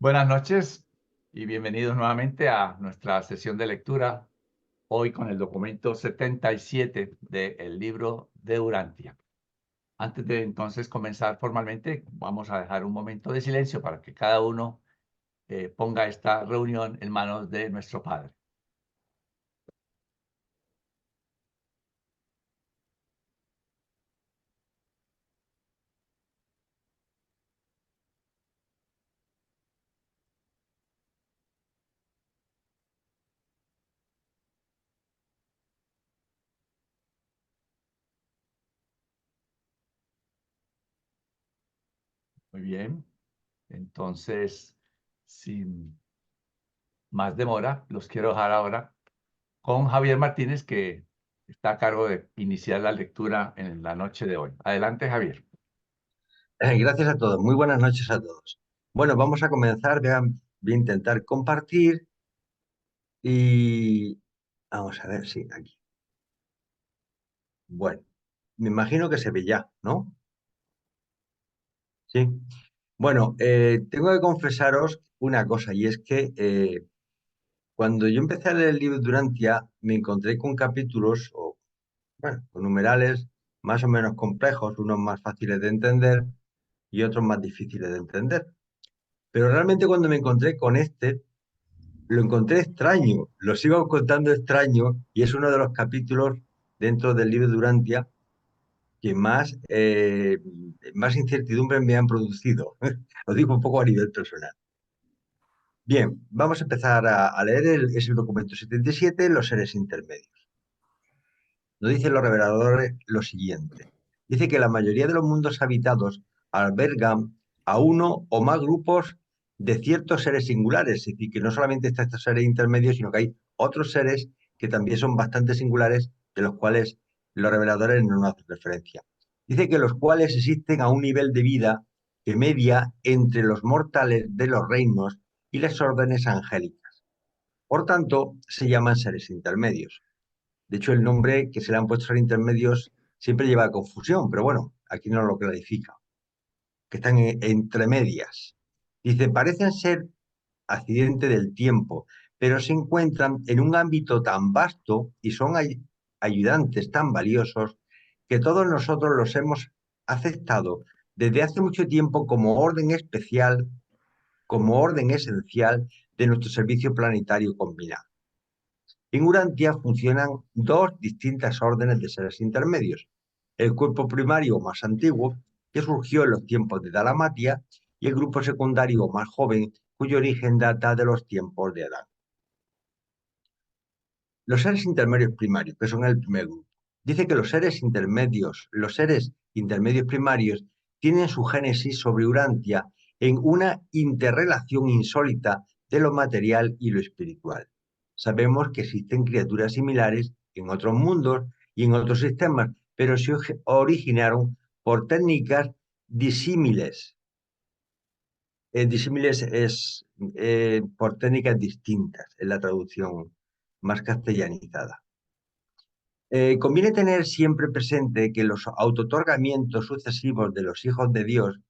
Buenas noches y bienvenidos nuevamente a nuestra sesión de lectura, hoy con el documento 77 del libro de Urantia. Antes de entonces comenzar formalmente, vamos a dejar un momento de silencio para que cada uno ponga esta reunión en manos de nuestro Padre. Muy bien, entonces, sin más demora, los quiero dejar ahora con Javier Martínez, que está a cargo de iniciar la lectura en la noche de hoy. Adelante, Javier. Gracias a todos. Muy buenas noches a todos. Bueno, vamos a comenzar. Voy a intentar compartir y vamos a ver si aquí. Bueno, me imagino que se ve ya, ¿no? Sí. Bueno, tengo que confesaros una cosa y es que cuando yo empecé a leer el libro de Durantia me encontré con capítulos o, bueno, con numerales más o menos complejos, unos más fáciles de entender y otros más difíciles de entender. Pero realmente cuando me encontré con este, lo encontré extraño, lo sigo encontrando extraño y es uno de los capítulos dentro del libro de Durantia que más incertidumbre me han producido. Lo digo un poco a nivel personal. Bien, vamos a empezar a leer es el documento 77, los seres intermedios. Nos dicen los reveladores lo siguiente. Dice que la mayoría de los mundos habitados albergan a uno o más grupos de ciertos seres singulares. Es decir, que no solamente están estos seres intermedios, sino que hay otros seres que también son bastante singulares, de los cuales los reveladores no nos hacen referencia. Dice que los cuales existen a un nivel de vida que media entre los mortales de los reinos y las órdenes angélicas. Por tanto, se llaman seres intermedios. De hecho, el nombre que se le han puesto a los intermedios siempre lleva a confusión, pero bueno, aquí no lo clarifica, que están entre medias. Dice, parecen ser accidente del tiempo, pero se encuentran en un ámbito tan vasto y son ayudantes tan valiosos que todos nosotros los hemos aceptado desde hace mucho tiempo como orden especial, como orden esencial de nuestro servicio planetario combinado. En Urantia funcionan dos distintas órdenes de seres intermedios. El cuerpo primario más antiguo, que surgió en los tiempos de Dalamatia, y el grupo secundario más joven, cuyo origen data de los tiempos de Adán. Los seres intermedios primarios, que son el primer grupo. Dice que los seres intermedios primarios tienen su génesis sobre Urantia en una interrelación insólita de lo material y lo espiritual. Sabemos que existen criaturas similares en otros mundos y en otros sistemas, pero se originaron por técnicas disímiles. Disímiles es por técnicas distintas, en la traducción más castellanizada. Conviene tener siempre presente que los autootorgamientos sucesivos de los hijos de Dios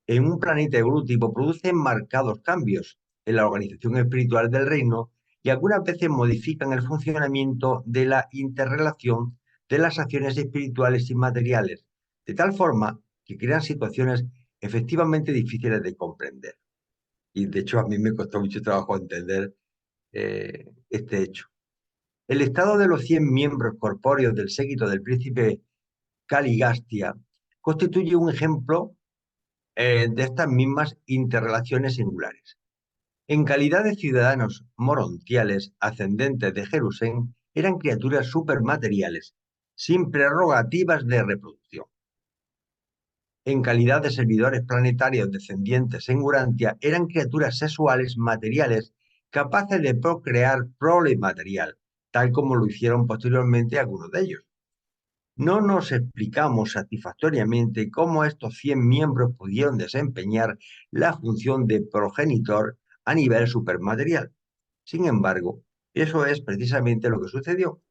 en un planeta evolutivo producen marcados cambios en la organización espiritual del reino y algunas veces modifican el funcionamiento de la interrelación de las acciones espirituales y materiales, de tal forma que crean situaciones efectivamente difíciles de comprender. Y de hecho a mí me costó mucho trabajo entender este hecho. El estado de los 100 miembros corpóreos del séquito del príncipe Caligastia constituye un ejemplo de estas mismas interrelaciones singulares. En calidad de ciudadanos morontiales ascendentes de Jerusalén, eran criaturas supermateriales, sin prerrogativas de reproducción. En calidad de servidores planetarios descendientes en Urantia, eran criaturas sexuales materiales capaces de procrear prole material, tal como lo hicieron posteriormente algunos de ellos. No nos explicamos satisfactoriamente cómo estos 100 miembros pudieron desempeñar la función de progenitor a nivel supermaterial. Sin embargo, eso es precisamente lo que sucedió.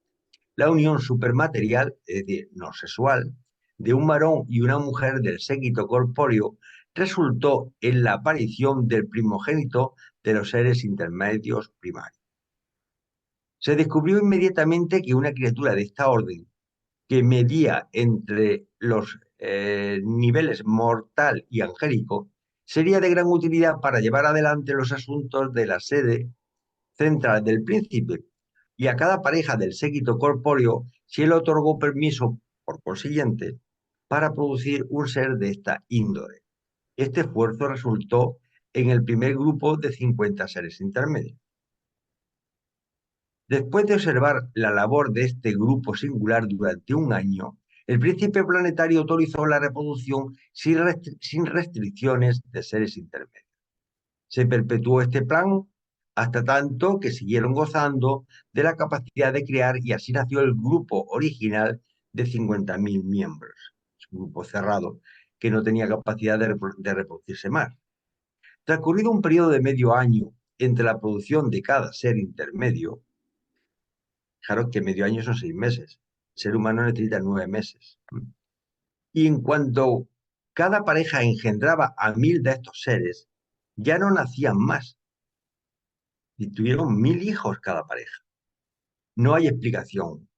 La unión supermaterial, es decir, no sexual, de un varón y una mujer del séquito corpóreo resultó en la aparición del primogénito de los seres intermedios primarios. Se descubrió inmediatamente que una criatura de esta orden, que medía entre los niveles mortal y angélico, sería de gran utilidad para llevar adelante los asuntos de la sede central del príncipe, y a cada pareja del séquito corpóreo se le otorgó permiso, por consiguiente, para producir un ser de esta índole. Este esfuerzo resultó en el primer grupo de 50 seres intermedios. Después de observar la labor de este grupo singular durante un año, el príncipe planetario autorizó la reproducción sin restricciones de seres intermedios. Se perpetuó este plan hasta tanto que siguieron gozando de la capacidad de crear, y así nació el grupo original de 50.000 miembros. Es un grupo cerrado que no tenía capacidad de reproducirse más. Transcurrido un periodo de medio año entre la producción de cada ser intermedio, fijaros que medio año son 6 meses, el ser humano necesita 9 meses. Y en cuanto cada pareja engendraba a 1.000 de estos seres, ya no nacían más, y tuvieron 1.000 hijos cada pareja. No hay explicación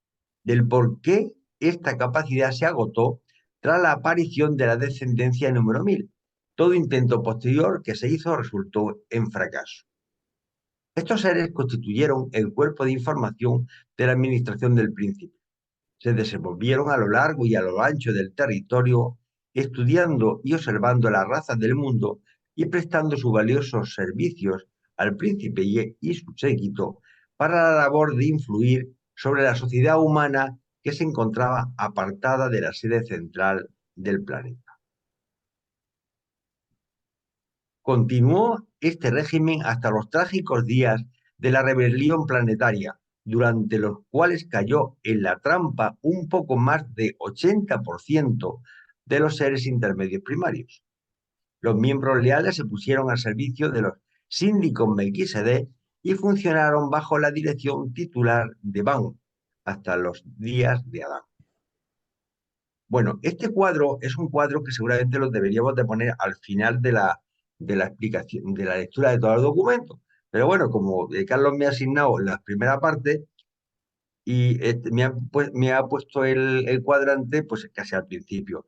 del por qué esta capacidad se agotó tras la aparición de la descendencia número 1.000. Todo intento posterior que se hizo resultó en fracaso. Estos seres constituyeron el cuerpo de información de la administración del príncipe. Se desenvolvieron a lo largo y a lo ancho del territorio, estudiando y observando las razas del mundo y prestando sus valiosos servicios al príncipe y su séquito para la labor de influir sobre la sociedad humana que se encontraba apartada de la sede central del planeta. Continuó este régimen hasta los trágicos días de la rebelión planetaria, durante los cuales cayó en la trampa un poco más de 80% de los seres intermedios primarios. Los miembros leales se pusieron al servicio de los síndicos Melquisedec y funcionaron bajo la dirección titular de Ban hasta los días de Adán. Bueno, este cuadro es un cuadro que seguramente lo deberíamos de poner al final de la explicación, de la lectura de todo el documento. Pero bueno, como Carlos me ha asignado la primera parte y me ha puesto el cuadrante, pues casi al principio.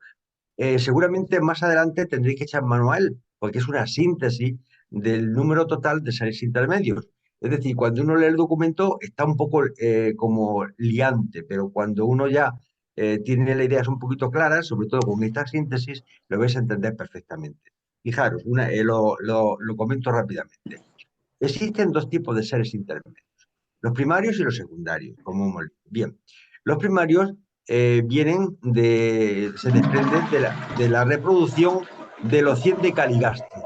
Seguramente más adelante tendréis que echar mano a él, porque es una síntesis del número total de seres intermedios. Es decir, cuando uno lee el documento está un poco como liante, pero cuando uno ya tiene las ideas un poquito claras, sobre todo con esta síntesis, lo vais a entender perfectamente. Fijaros, lo comento rápidamente. Existen dos tipos de seres intermedios, los primarios y los secundarios, como hemos dicho. Bien, los primarios se desprenden de la reproducción de los 100 de Caligasti.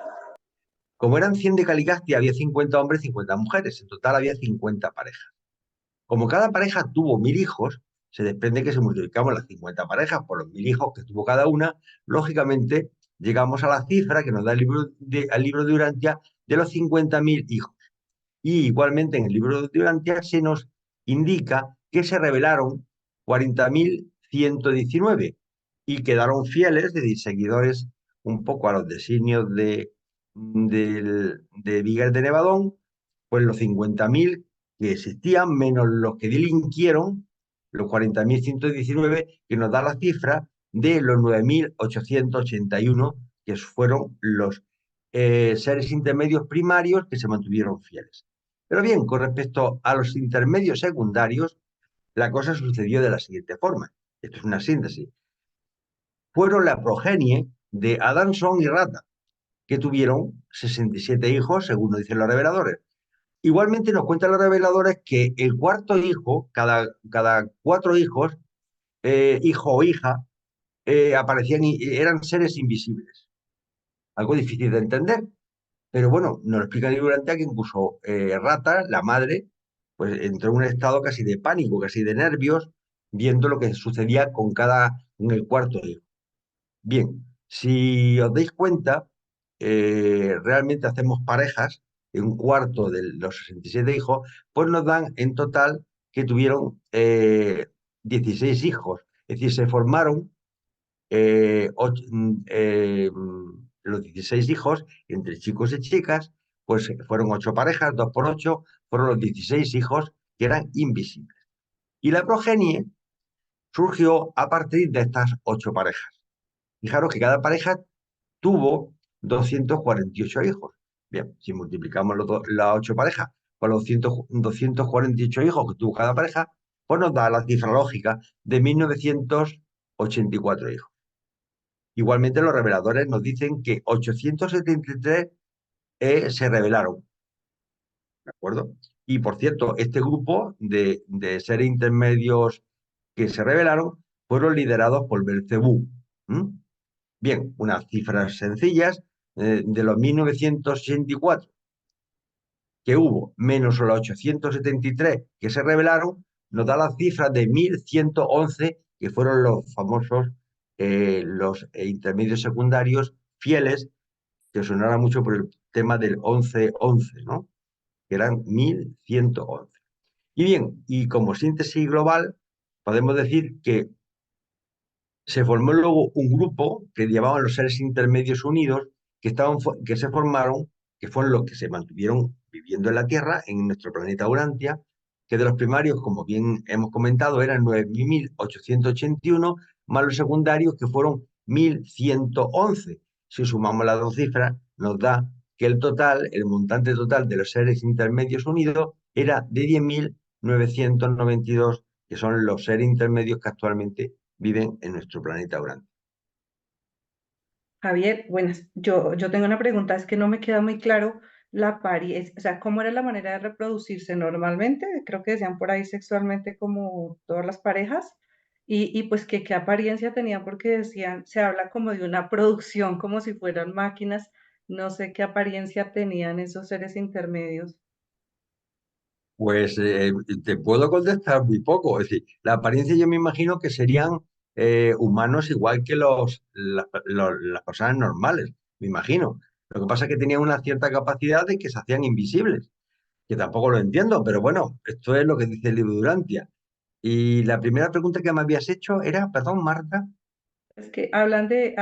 Como eran 100 de Caligasti, había 50 hombres y 50 mujeres. En total había 50 parejas. Como cada pareja tuvo 1.000 hijos, se desprende que si multiplicamos las 50 parejas por los 1.000 hijos que tuvo cada una, lógicamente llegamos a la cifra que nos da el libro de Urantia de los 50.000 hijos. Y igualmente en el libro de Urantia se nos indica que se rebelaron 40.119 y quedaron fieles, de seguidores un poco a los designios de Miguel de Nevadón, pues los 50.000 que existían, menos los que delinquieron, los 40.119, que nos da la cifra de los 9.881, que fueron los seres intermedios primarios que se mantuvieron fieles. Pero bien, con respecto a los intermedios secundarios, la cosa sucedió de la siguiente forma. Esto es una síntesis. Fueron la progenie de Adamson y Rata, que tuvieron 67 hijos, según nos dicen los reveladores. Igualmente nos cuentan los reveladores que el cuarto hijo, cada 4 hijos, hijo o hija, aparecían y eran seres invisibles. Algo difícil de entender, pero bueno, nos lo explica el Urantia que incluso Rata, la madre, pues entró en un estado casi de pánico, casi de nervios, viendo lo que sucedía con el cuarto hijo. Bien, si os dais cuenta, realmente hacemos parejas en un cuarto de los 67 hijos, pues nos dan en total que tuvieron 16 hijos. Es decir, se formaron los 16 hijos, entre chicos y chicas, pues fueron 8 parejas, 2 por 8, fueron los 16 hijos que eran invisibles. Y la progenie surgió a partir de estas 8 parejas. Fijaros que cada pareja tuvo 248 hijos. Bien, si multiplicamos las 8 parejas por los 248 hijos que tuvo cada pareja, pues nos da la cifra lógica de 1984 hijos. Igualmente, los reveladores nos dicen que 873 se revelaron, ¿de acuerdo? Y por cierto, este grupo de seres intermedios que se revelaron fueron liderados por Belcebú. Bien, unas cifras sencillas de los 1984 que hubo, menos los 873 que se revelaron, nos da la cifra de 1111, que fueron los famosos, los intermedios secundarios fieles, que sonará mucho por el tema del 1111, ¿no? Que eran 1111. Y bien, y como síntesis global, podemos decir que se formó luego un grupo que llamaban los seres intermedios unidos, que se formaron, que fueron los que se mantuvieron viviendo en la Tierra, en nuestro planeta Urantia, que de los primarios, como bien hemos comentado, eran 9.881, más los secundarios, que fueron 1.111. Si sumamos las dos cifras, nos da que el total, el montante total de los seres intermedios unidos, era de 10.992, que son los seres intermedios que actualmente viven en nuestro planeta Urano. Javier, buenas. Yo tengo una pregunta, es que no me queda muy claro la apariencia, o sea, ¿cómo era la manera de reproducirse normalmente? Creo que decían por ahí sexualmente como todas las parejas, y pues que qué apariencia tenían, porque decían, se habla como de una producción, como si fueran máquinas, no sé qué apariencia tenían esos seres intermedios. Pues te puedo contestar muy poco. Es decir, la apariencia yo me imagino que serían humanos igual que las personas normales, me imagino. Lo que pasa es que tenían una cierta capacidad de que se hacían invisibles, que tampoco lo entiendo, pero bueno, esto es lo que dice el libro de Durantia. Y la primera pregunta que me habías hecho era, perdón, Marta. Es que hablan de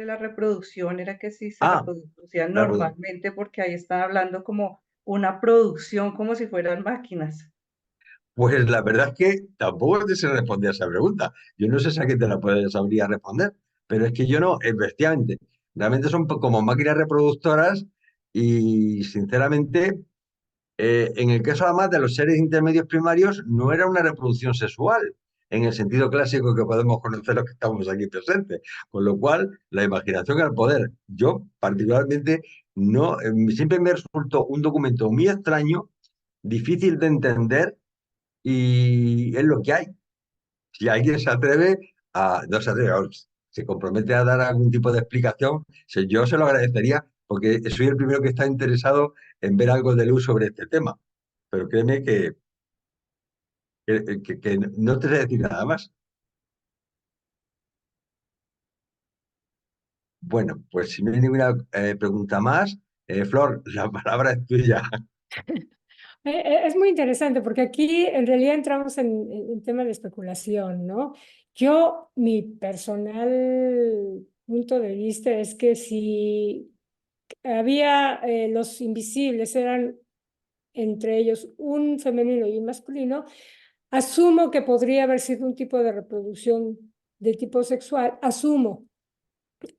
la reproducción, era que sí se Ah, reproducían la produ- normalmente, porque ahí están hablando como una producción, como si fueran máquinas. Pues la verdad es que tampoco te sé responder a esa pregunta. Yo no sé si a qué te la sabría responder, pero es que yo no, efectivamente, realmente son como máquinas reproductoras y sinceramente, en el caso además de los seres intermedios primarios, no era una reproducción sexual, en el sentido clásico que podemos conocer los que estamos aquí presentes. Con lo cual, la imaginación al poder. Yo particularmente no, siempre me resultó un documento muy extraño, difícil de entender y es lo que hay. Si alguien se atreve no se atreve, vamos, se compromete a dar algún tipo de explicación, yo se lo agradecería porque soy el primero que está interesado en ver algo de luz sobre este tema. Pero créeme que no te sé decir nada más. Bueno, pues si no hay ninguna pregunta más, Flor, la palabra es tuya. Es muy interesante porque aquí en realidad entramos en tema de especulación, ¿no? Yo, mi personal punto de vista es que si había los invisibles, eran entre ellos un femenino y un masculino, asumo que podría haber sido un tipo de reproducción de tipo sexual, asumo,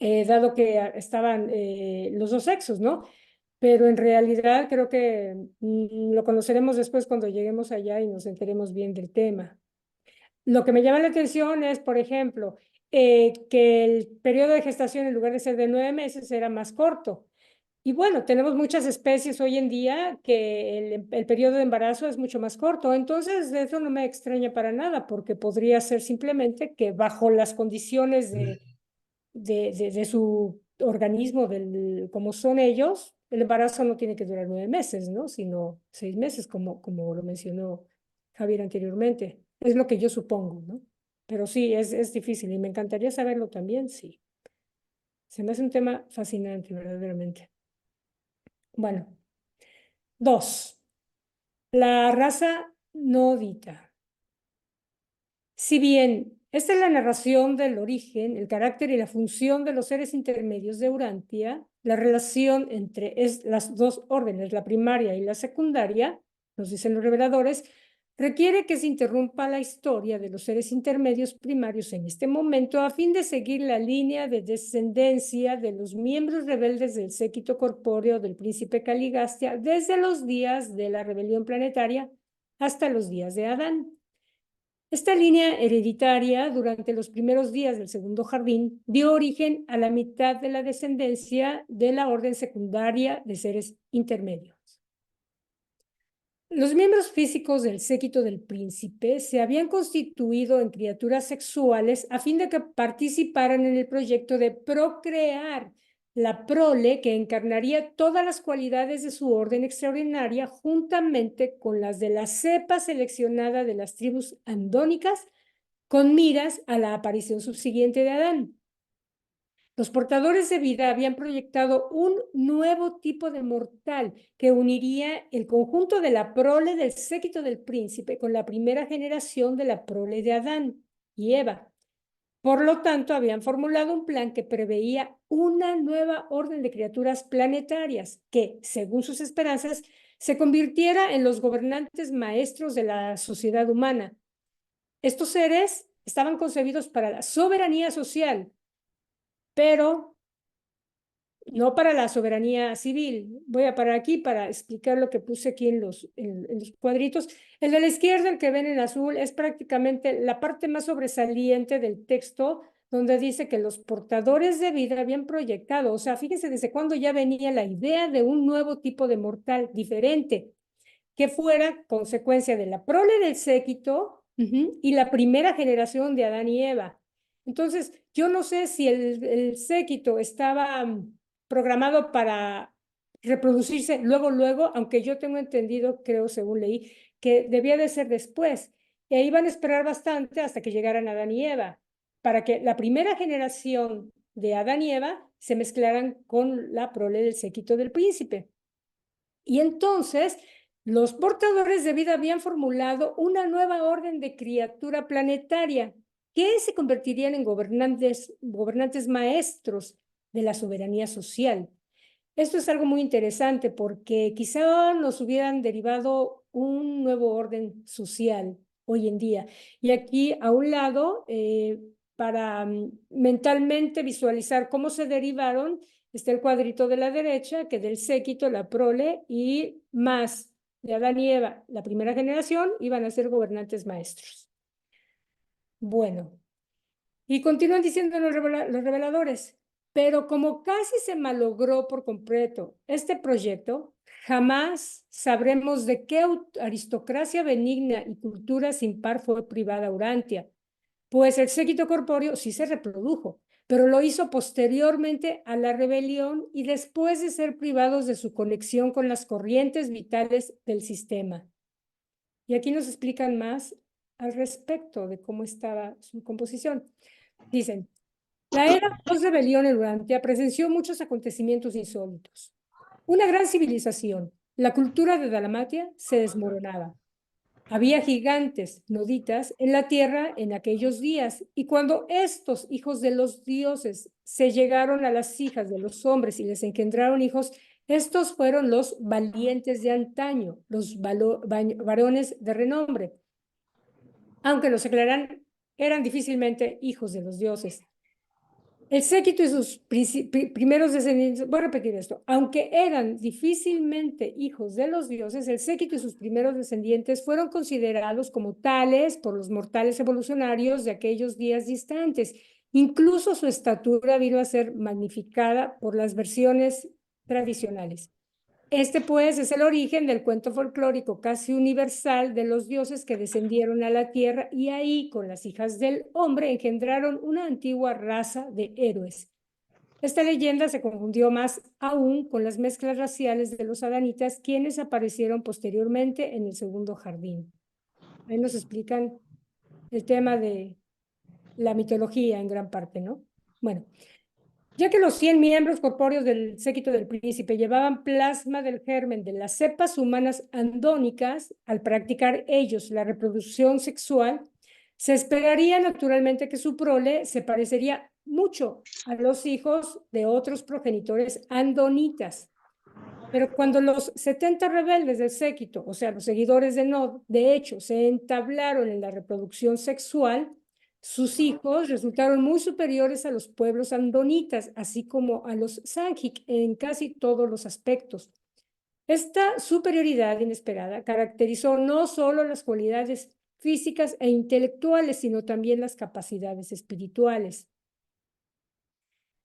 dado que estaban los dos sexos, ¿no? Pero en realidad creo que lo conoceremos después cuando lleguemos allá y nos enteremos bien del tema. Lo que me llama la atención es, por ejemplo, que el periodo de gestación en lugar de ser de 9 meses era más corto. Y bueno, tenemos muchas especies hoy en día que el periodo de embarazo es mucho más corto. Entonces, eso no me extraña para nada, porque podría ser simplemente que bajo las condiciones de su organismo, como son ellos, el embarazo no tiene que durar 9 meses, ¿no? Sino 6 meses, como lo mencionó Javier anteriormente. Es lo que yo supongo, ¿no? Pero sí, es difícil y me encantaría saberlo también, sí. Se me hace un tema fascinante, verdaderamente. Bueno, dos, la raza nodita. Si bien esta es la narración del origen, el carácter y la función de los seres intermedios de Urantia, la relación entre las dos órdenes, la primaria y la secundaria, nos dicen los reveladores, requiere que se interrumpa la historia de los seres intermedios primarios en este momento a fin de seguir la línea de descendencia de los miembros rebeldes del séquito corpóreo del príncipe Caligastia desde los días de la rebelión planetaria hasta los días de Adán. Esta línea hereditaria durante los primeros días del segundo jardín dio origen a la mitad de la descendencia de la orden secundaria de seres intermedios. Los miembros físicos del séquito del príncipe se habían constituido en criaturas sexuales a fin de que participaran en el proyecto de procrear la prole que encarnaría todas las cualidades de su orden extraordinaria juntamente con las de la cepa seleccionada de las tribus andónicas con miras a la aparición subsiguiente de Adán. Los portadores de vida habían proyectado un nuevo tipo de mortal que uniría el conjunto de la prole del séquito del príncipe con la primera generación de la prole de Adán y Eva. Por lo tanto, habían formulado un plan que preveía una nueva orden de criaturas planetarias que, según sus esperanzas, se convirtiera en los gobernantes maestros de la sociedad humana. Estos seres estaban concebidos para la soberanía social, pero no para la soberanía civil. Voy a parar aquí para explicar lo que puse aquí en los cuadritos. El de la izquierda, el que ven en azul, es prácticamente la parte más sobresaliente del texto, donde dice que los portadores de vida habían proyectado, o sea, fíjense desde cuándo ya venía la idea de un nuevo tipo de mortal diferente, que fuera consecuencia de la prole del séquito y la primera generación de Adán y Eva. Entonces, yo no sé si el séquito estaba programado para reproducirse luego, aunque yo tengo entendido, creo, según leí, que debía de ser después. Y ahí van a esperar bastante hasta que llegaran Adán y Eva, para que la primera generación de Adán y Eva se mezclaran con la prole del séquito del príncipe. Y entonces, los portadores de vida habían formulado una nueva orden de criatura planetaria que se convertirían en gobernantes maestros de la soberanía social. Esto es algo muy interesante porque quizá nos hubieran derivado un nuevo orden social hoy en día. Y aquí a un lado, para mentalmente visualizar cómo se derivaron, está el cuadrito de la derecha, que del séquito, la prole, y más de Adán y Eva, la primera generación, iban a ser gobernantes maestros. Bueno, y continúan diciendo los reveladores, pero como casi se malogró por completo este proyecto, jamás sabremos de qué aristocracia benigna y cultura sin par fue privada Urantia, pues el séquito corpóreo sí se reprodujo, pero lo hizo posteriormente a la rebelión y después de ser privados de su conexión con las corrientes vitales del sistema. Y aquí nos explican más al respecto de cómo estaba su composición. Dicen, la era post-rebelión en Urantia presenció muchos acontecimientos insólitos. Una gran civilización, la cultura de Dalmatia, se desmoronaba. Había gigantes, noditas, en la tierra en aquellos días, y cuando estos hijos de los dioses se llegaron a las hijas de los hombres y les engendraron hijos, estos fueron los valientes de antaño, los varones de renombre, aunque los eran difícilmente hijos de los dioses. El séquito y sus primeros descendientes, voy a repetir esto, aunque eran difícilmente hijos de los dioses, el séquito y sus primeros descendientes fueron considerados como tales por los mortales evolucionarios de aquellos días distantes. Incluso su estatura vino a ser magnificada por las versiones tradicionales. Este, pues, es el origen del cuento folclórico casi universal de los dioses que descendieron a la tierra y ahí, con las hijas del hombre, engendraron una antigua raza de héroes. Esta leyenda se confundió más aún con las mezclas raciales de los adanitas, quienes aparecieron posteriormente en el segundo jardín. Ahí nos explican el tema de la mitología en gran parte, ¿no? Bueno, ya que los 100 miembros corpóreos del séquito del príncipe llevaban plasma del germen de las cepas humanas andónicas, al practicar ellos la reproducción sexual, Se esperaría naturalmente que su prole se parecería mucho a los hijos de otros progenitores andonitas. Pero cuando los 70 rebeldes del séquito, o sea, los seguidores de Nod, de hecho, se entablaron en la reproducción sexual, sus hijos resultaron muy superiores a los pueblos andonitas, así como a los Sangik en casi todos los aspectos. Esta superioridad inesperada caracterizó no solo las cualidades físicas e intelectuales, sino también las capacidades espirituales.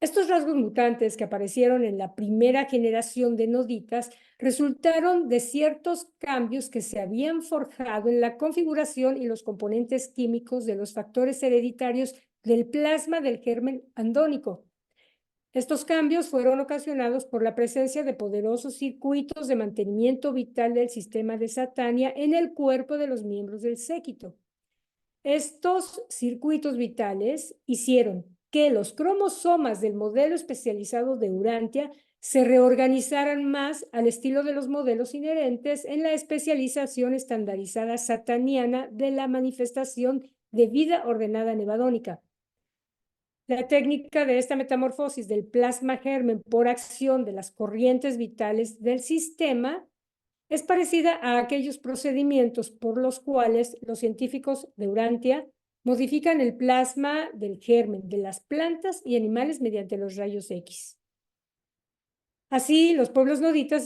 Estos rasgos mutantes que aparecieron en la primera generación de noditas resultaron de ciertos cambios que se habían forjado en la configuración y los componentes químicos de los factores hereditarios del plasma del germen andónico. Estos cambios fueron ocasionados por la presencia de poderosos circuitos de mantenimiento vital del sistema de Satania en el cuerpo de los miembros del séquito. Estos circuitos vitales hicieron que los cromosomas del modelo especializado de Urantia se reorganizaran más al estilo de los modelos inherentes en la especialización estandarizada sataniana de la manifestación de vida ordenada nevadónica. La técnica de esta metamorfosis del plasma germen por acción de las corrientes vitales del sistema es parecida a aquellos procedimientos por los cuales los científicos de Urantia modifican el plasma del germen de las plantas y animales mediante los rayos X. Así, los pueblos noditas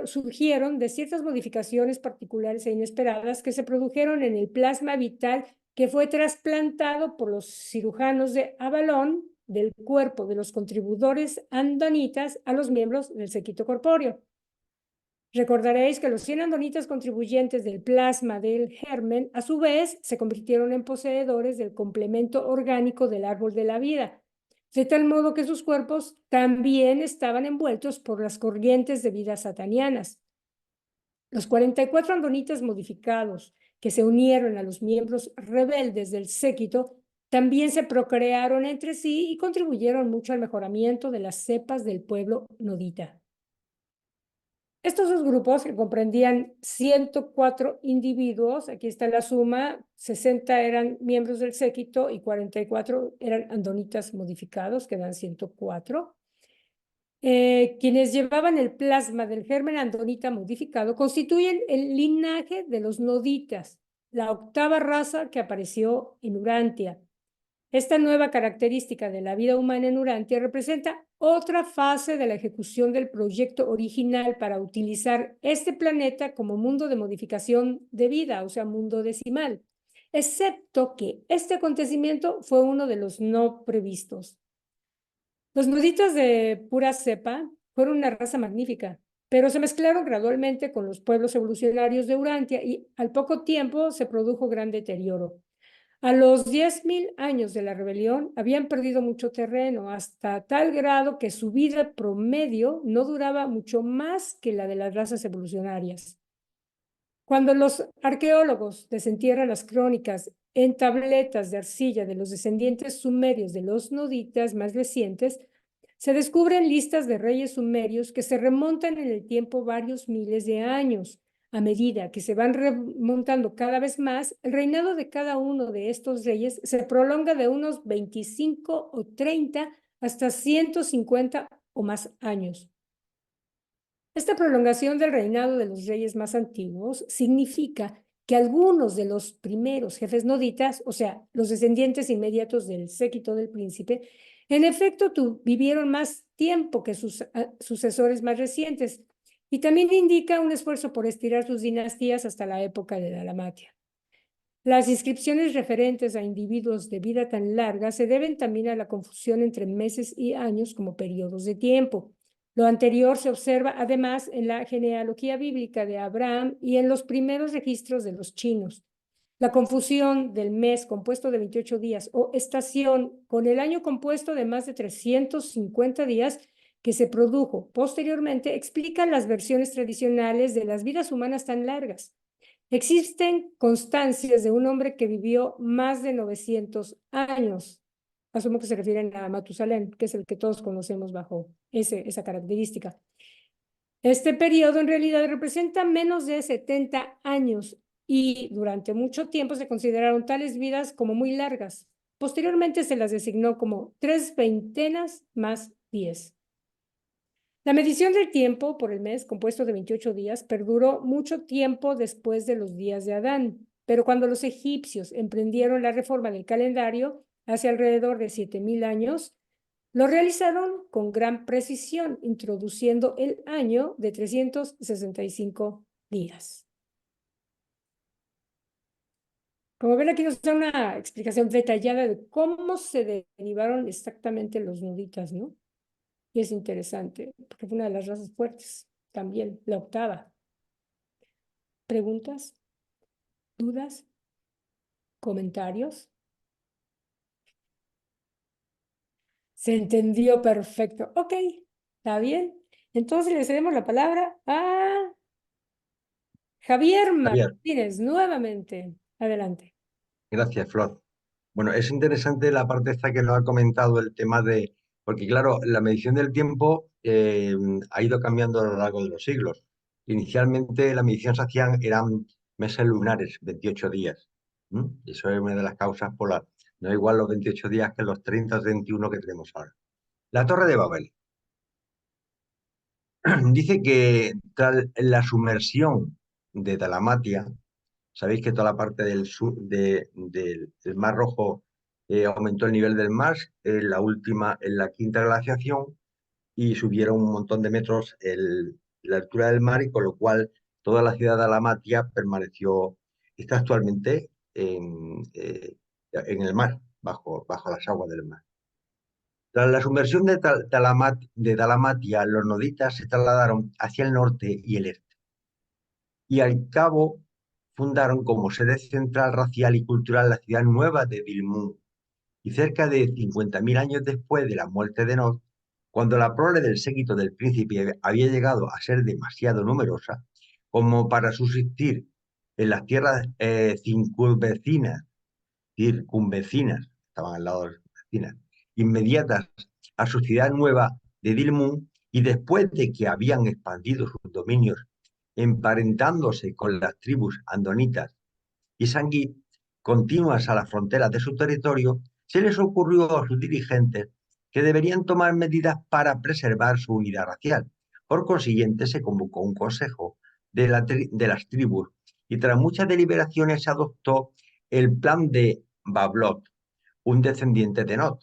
surgieron de ciertas modificaciones particulares e inesperadas que se produjeron en el plasma vital que fue trasplantado por los cirujanos de Avalón del cuerpo de los contribuidores andonitas a los miembros del séquito corpóreo. Recordaréis que los 100 andonitas contribuyentes del plasma del germen, a su vez, se convirtieron en poseedores del complemento orgánico del árbol de la vida, de tal modo que sus cuerpos también estaban envueltos por las corrientes de vida satanianas. Los 44 andonitas modificados que se unieron a los miembros rebeldes del séquito también se procrearon entre sí y contribuyeron mucho al mejoramiento de las cepas del pueblo nodita. Estos dos grupos, que comprendían 104 individuos, aquí está la suma, 60 eran miembros del séquito y 44 eran andonitas modificados, que dan 104. Quienes llevaban el plasma del germen andonita modificado constituyen el linaje de los noditas, la octava raza que apareció en Urantia. Esta nueva característica de la vida humana en Urantia representa otra fase de la ejecución del proyecto original para utilizar este planeta como mundo de modificación de vida, o sea, mundo decimal, excepto que este acontecimiento fue uno de los no previstos. Los noditas de pura cepa fueron una raza magnífica, pero se mezclaron gradualmente con los pueblos evolucionarios de Urantia y al poco tiempo se produjo gran deterioro. A los 10.000 años de la rebelión habían perdido mucho terreno, hasta tal grado que su vida promedio no duraba mucho más que la de las razas evolucionarias. Cuando los arqueólogos desentierran las crónicas en tabletas de arcilla de los descendientes sumerios de los noditas más recientes, se descubren listas de reyes sumerios que se remontan en el tiempo varios miles de años. A medida que se van remontando cada vez más, el reinado de cada uno de estos reyes se prolonga de unos 25 o 30 hasta 150 o más años. Esta prolongación del reinado de los reyes más antiguos significa que algunos de los primeros jefes noditas, o sea, los descendientes inmediatos del séquito del príncipe, en efecto vivieron más tiempo que sus sucesores más recientes, y también indica un esfuerzo por estirar sus dinastías hasta la época de Dalmatia. Las inscripciones referentes a individuos de vida tan larga se deben también a la confusión entre meses y años como periodos de tiempo. Lo anterior se observa además en la genealogía bíblica de Abraham y en los primeros registros de los chinos. La confusión del mes compuesto de 28 días o estación con el año compuesto de más de 350 días que se produjo posteriormente explica las versiones tradicionales de las vidas humanas tan largas. Existen constancias de un hombre que vivió más de 900 años. Asumo que se refieren a Matusalén, que es el que todos conocemos bajo esa característica. Este periodo en realidad representa menos de 70 años y durante mucho tiempo se consideraron tales vidas como muy largas. Posteriormente se las designó como 3/20 más 10. La medición del tiempo por el mes, compuesto de 28 días, perduró mucho tiempo después de los días de Adán, pero cuando los egipcios emprendieron la reforma del calendario, hace alrededor de 7.000 años, lo realizaron con gran precisión, introduciendo el año de 365 días. Como ven, aquí nos da una explicación detallada de cómo se derivaron exactamente los nuditas, ¿no? Y es interesante, porque fue una de las razas fuertes, también, la octava. ¿Preguntas? ¿Dudas? ¿Comentarios? Se entendió perfecto. Ok, está bien. Entonces le cedemos la palabra a Javier Javier, Martínez, nuevamente. Adelante. gracias, Flor. Bueno, es interesante la parte esta que nos ha comentado el tema de, porque claro, la medición del tiempo ha ido cambiando a lo largo de los siglos. Inicialmente la medición se hacían, eran meses lunares, 28 días. Y eso es una de las causas por las, no es igual los 28 días que los 30 o 31 que tenemos ahora. La Torre de Babel. Dice que tras la sumersión de Dalmatia, sabéis que toda la parte del sur del Mar Rojo aumentó el nivel del mar en la quinta glaciación y subieron un montón de metros la altura del mar y con lo cual toda la ciudad de Alamatia está actualmente en el mar, bajo las aguas del mar. Tras la sumersión de Dalmatia, los noditas se trasladaron hacia el norte y el este y al cabo fundaron como sede central racial y cultural la ciudad nueva de Dilmun. Y cerca de 50.000 años después de la muerte de Nod, cuando la prole del séquito del príncipe había llegado a ser demasiado numerosa como para subsistir en las tierras circunvecinas, estaban al lado de las vecinas, inmediatas a su ciudad nueva de Dilmun, y después de que habían expandido sus dominios, emparentándose con las tribus andonitas y sanguí continuas a las fronteras de su territorio, se les ocurrió a sus dirigentes que deberían tomar medidas para preservar su unidad racial. Por consiguiente, se convocó un consejo de las tribus y tras muchas deliberaciones se adoptó el plan de Bablot, un descendiente de Nod.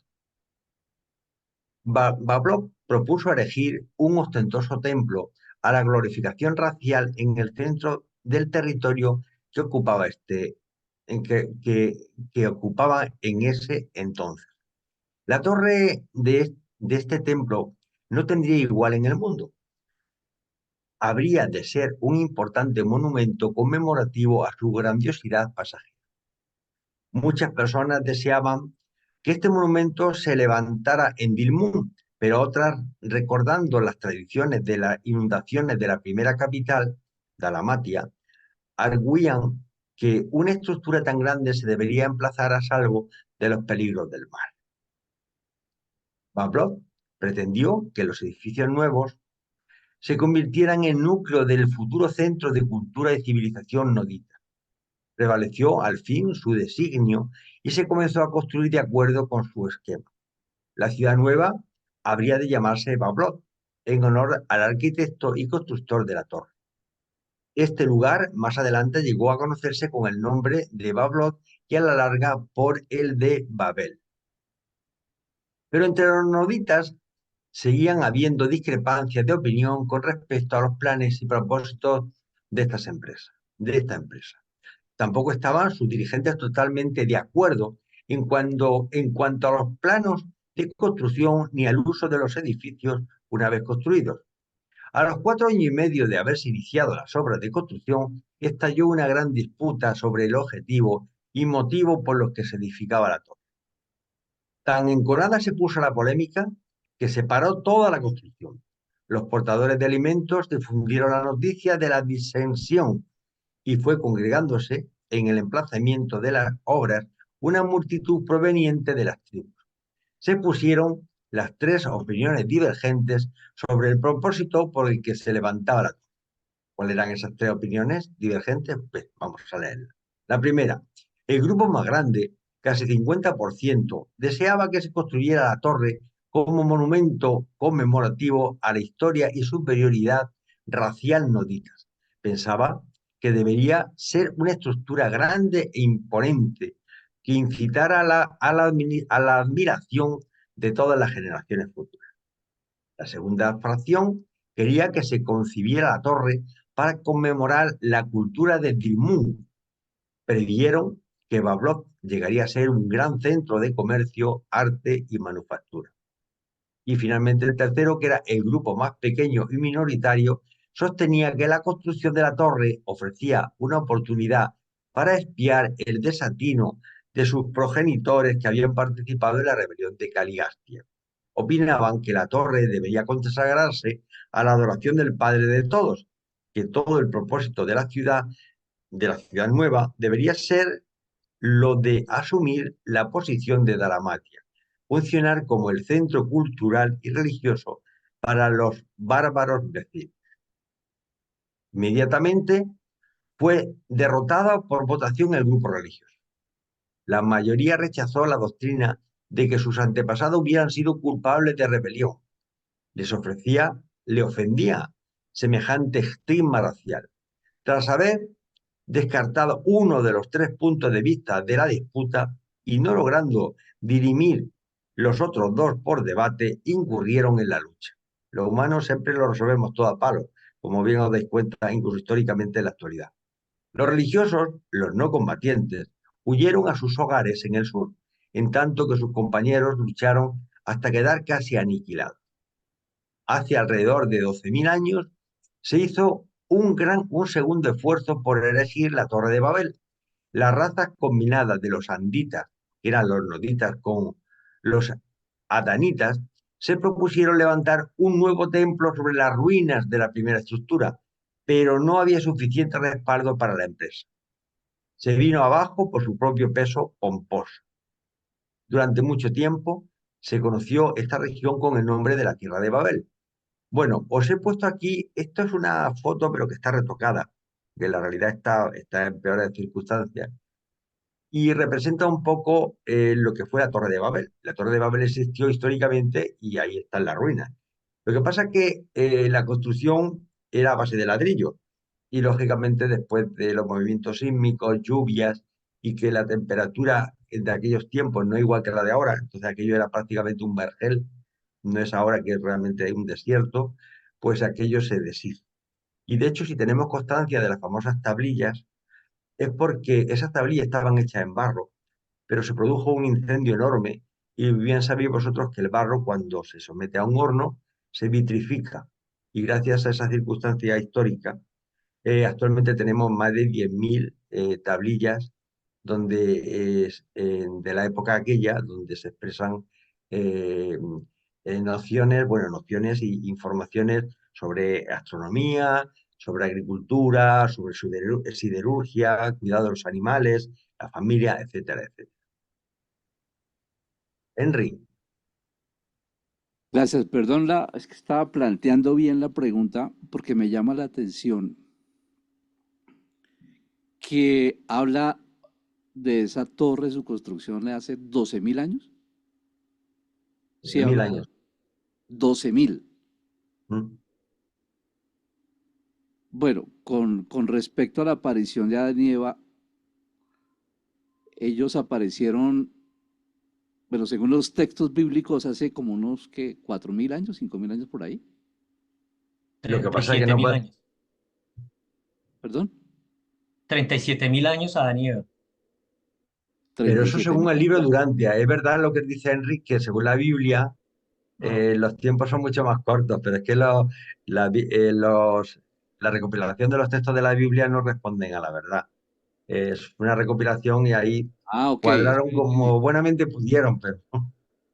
Bablot propuso erigir un ostentoso templo a la glorificación racial en el centro del territorio que ocupaba que ocupaba en ese entonces. La torre de este templo no tendría igual en el mundo. Habría de ser un importante monumento conmemorativo a su grandiosidad pasajera. Muchas personas deseaban que este monumento se levantara en Dilmun, pero otras, recordando las tradiciones de las inundaciones de la primera capital, Dalmatia, arguían que una estructura tan grande se debería emplazar a salvo de los peligros del mar. Pavlov pretendió que los edificios nuevos se convirtieran en núcleo del futuro centro de cultura y civilización nodita. Prevaleció al fin su designio y se comenzó a construir de acuerdo con su esquema. La ciudad nueva habría de llamarse Pavlov, en honor al arquitecto y constructor de la torre. Este lugar más adelante llegó a conocerse con el nombre de Pavlov y a la larga por el de Babel. Pero entre los noditas seguían habiendo discrepancias de opinión con respecto a los planes y propósitos de esta empresa. Tampoco estaban sus dirigentes totalmente de acuerdo en cuanto a los planos de construcción ni al uso de los edificios una vez construidos. A los 4 años y medio de haberse iniciado las obras de construcción, estalló una gran disputa sobre el objetivo y motivo por los que se edificaba la torre. Tan enconada se puso la polémica que se paró toda la construcción. Los portadores de alimentos difundieron la noticia de la disensión y fue congregándose en el emplazamiento de las obras una multitud proveniente de las tribus. Se pusieron las tres opiniones divergentes sobre el propósito por el que se levantaba la torre. ¿Cuáles eran esas tres opiniones divergentes? Pues vamos a leerlas. La primera, el grupo más grande, casi 50%, deseaba que se construyera la torre como monumento conmemorativo a la historia y superioridad racial noditas. Pensaba que debería ser una estructura grande e imponente que incitara a la admiración de todas las generaciones futuras. La segunda fracción quería que se concibiera la torre para conmemorar la cultura de Dilmun. Previeron que Bablov llegaría a ser un gran centro de comercio, arte y manufactura. Y finalmente el tercero, que era el grupo más pequeño y minoritario, sostenía que la construcción de la torre ofrecía una oportunidad para espiar el desatino de sus progenitores que habían participado en la rebelión de Caligastia. Opinaban que la torre debería consagrarse a la adoración del Padre de todos, que todo el propósito de la ciudad nueva, debería ser lo de asumir la posición de Dalmatia, funcionar como el centro cultural y religioso para los bárbaros vecinos. Inmediatamente fue derrotada por votación el grupo religioso. La mayoría rechazó la doctrina de que sus antepasados hubieran sido culpables de rebelión. Le ofendía semejante estigma racial. Tras haber descartado uno de los tres puntos de vista de la disputa y no logrando dirimir los otros dos por debate, incurrieron en la lucha. Los humanos siempre lo resolvemos todo a palo, como bien os dais cuenta incluso históricamente en la actualidad. Los religiosos, los no combatientes, huyeron a sus hogares en el sur, en tanto que sus compañeros lucharon hasta quedar casi aniquilados. Hace alrededor de 12.000 años se hizo un segundo esfuerzo por erigir la Torre de Babel. Las razas combinadas de los anditas, que eran los noditas, con los adanitas, se propusieron levantar un nuevo templo sobre las ruinas de la primera estructura, pero no había suficiente respaldo para la empresa. Se vino abajo por su propio peso pomposo. Durante mucho tiempo se conoció esta región con el nombre de la Tierra de Babel. Bueno, os he puesto aquí, esto es una foto pero que está retocada, que la realidad está en peores circunstancias, y representa un poco lo que fue la Torre de Babel. La Torre de Babel existió históricamente y ahí están las ruinas. Lo que pasa es que la construcción era a base de ladrillo y lógicamente después de los movimientos sísmicos, lluvias y que la temperatura de aquellos tiempos no es igual que la de ahora, entonces aquello era prácticamente un vergel, no es ahora que realmente hay un desierto, pues aquello se deshizo. Y de hecho, si tenemos constancia de las famosas tablillas, es porque esas tablillas estaban hechas en barro, pero se produjo un incendio enorme y bien sabéis vosotros que el barro cuando se somete a un horno se vitrifica y gracias a esa circunstancia histórica actualmente tenemos más de 10.000 tablillas de la época aquella donde se expresan eh, nociones y informaciones sobre astronomía, sobre agricultura, sobre siderurgia, cuidado de los animales, la familia, etcétera, etcétera. Henry, Gracias, perdón, es que estaba planteando bien la pregunta porque me llama la atención que habla de esa torre, su construcción de hace 12.000 años. Sí, 10.000 habla de años. 12.000. ¿Mm? Bueno, con respecto a la aparición de Adán y Eva, ellos aparecieron, bueno, según los textos bíblicos, hace como unos, ¿qué? 4.000 años, 5.000 años por ahí. Lo que pasa es que 37 no mil puede... años. ¿Perdón? 37.000 años Adán y Eva. Pero eso 37.000. según el libro de Durantia. Es verdad lo que dice Henry, que según la Biblia los tiempos son mucho más cortos, pero es que la recopilación de los textos de la Biblia no responden a la verdad. Es una recopilación y ahí Ah, ok. cuadraron como buenamente pudieron, pero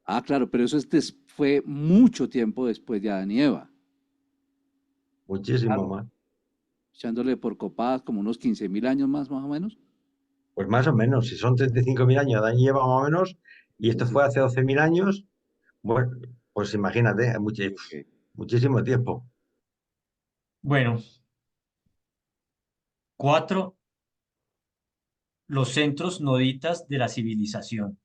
Ah, claro, pero eso fue mucho tiempo después de Adán y Eva. muchísimo Claro. más. Echándole por copadas como unos 15.000 años más o menos. Pues más o menos, si son 35.000 años, Adán y Eva más o menos, y esto fue hace 12.000 años, bueno, pues imagínate, hay Ok. muchísimo tiempo. Bueno, 4. Los centros noditas de la civilización.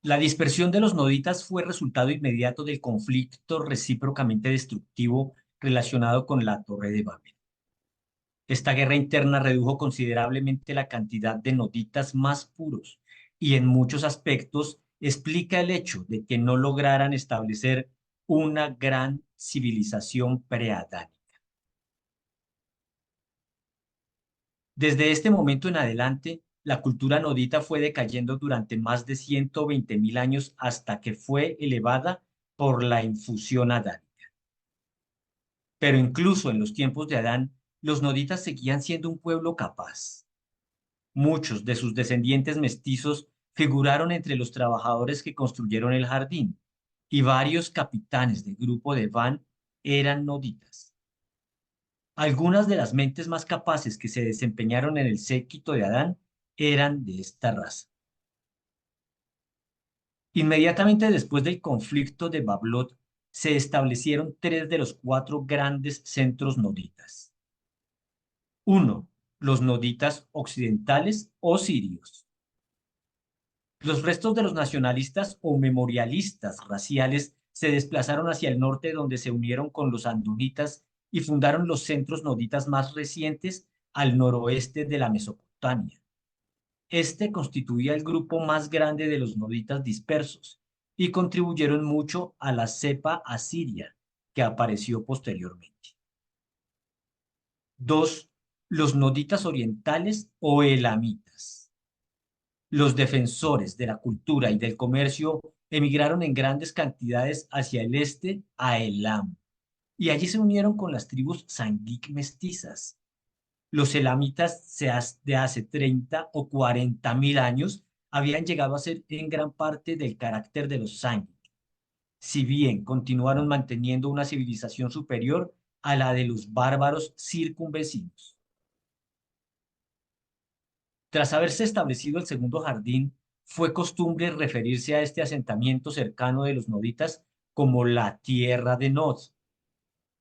La dispersión de los noditas fue resultado inmediato del conflicto recíprocamente destructivo relacionado con la Torre de Babel. Esta guerra interna redujo considerablemente la cantidad de noditas más puros y en muchos aspectos explica el hecho de que no lograran establecer una gran civilización preadánica. Desde este momento en adelante, la cultura nodita fue decayendo durante más de 120.000 años hasta que fue elevada por la infusión adánica. Pero incluso en los tiempos de Adán, los noditas seguían siendo un pueblo capaz. Muchos de sus descendientes mestizos figuraron entre los trabajadores que construyeron el jardín, y varios capitanes del grupo de Van eran noditas. Algunas de las mentes más capaces que se desempeñaron en el séquito de Adán eran de esta raza. Inmediatamente después del conflicto de Bablot, se establecieron 3 de los 4 grandes centros noditas. 1. Los noditas occidentales o sirios. Los restos de los nacionalistas o memorialistas raciales se desplazaron hacia el norte, donde se unieron con los andunitas y fundaron los centros noditas más recientes al noroeste de la Mesopotamia. Este constituía el grupo más grande de los noditas dispersos y contribuyeron mucho a la cepa asiria que apareció posteriormente. 2. Los noditas orientales o elamitas. Los defensores de la cultura y del comercio emigraron en grandes cantidades hacia el este a Elam, y allí se unieron con las tribus sanguic mestizas. Los elamitas de hace 30 o 40.000 años habían llegado a ser en gran parte del carácter de los sanguic, si bien continuaron manteniendo una civilización superior a la de los bárbaros circunvecinos. Tras haberse establecido el segundo jardín, fue costumbre referirse a este asentamiento cercano de los noditas como la tierra de Nod.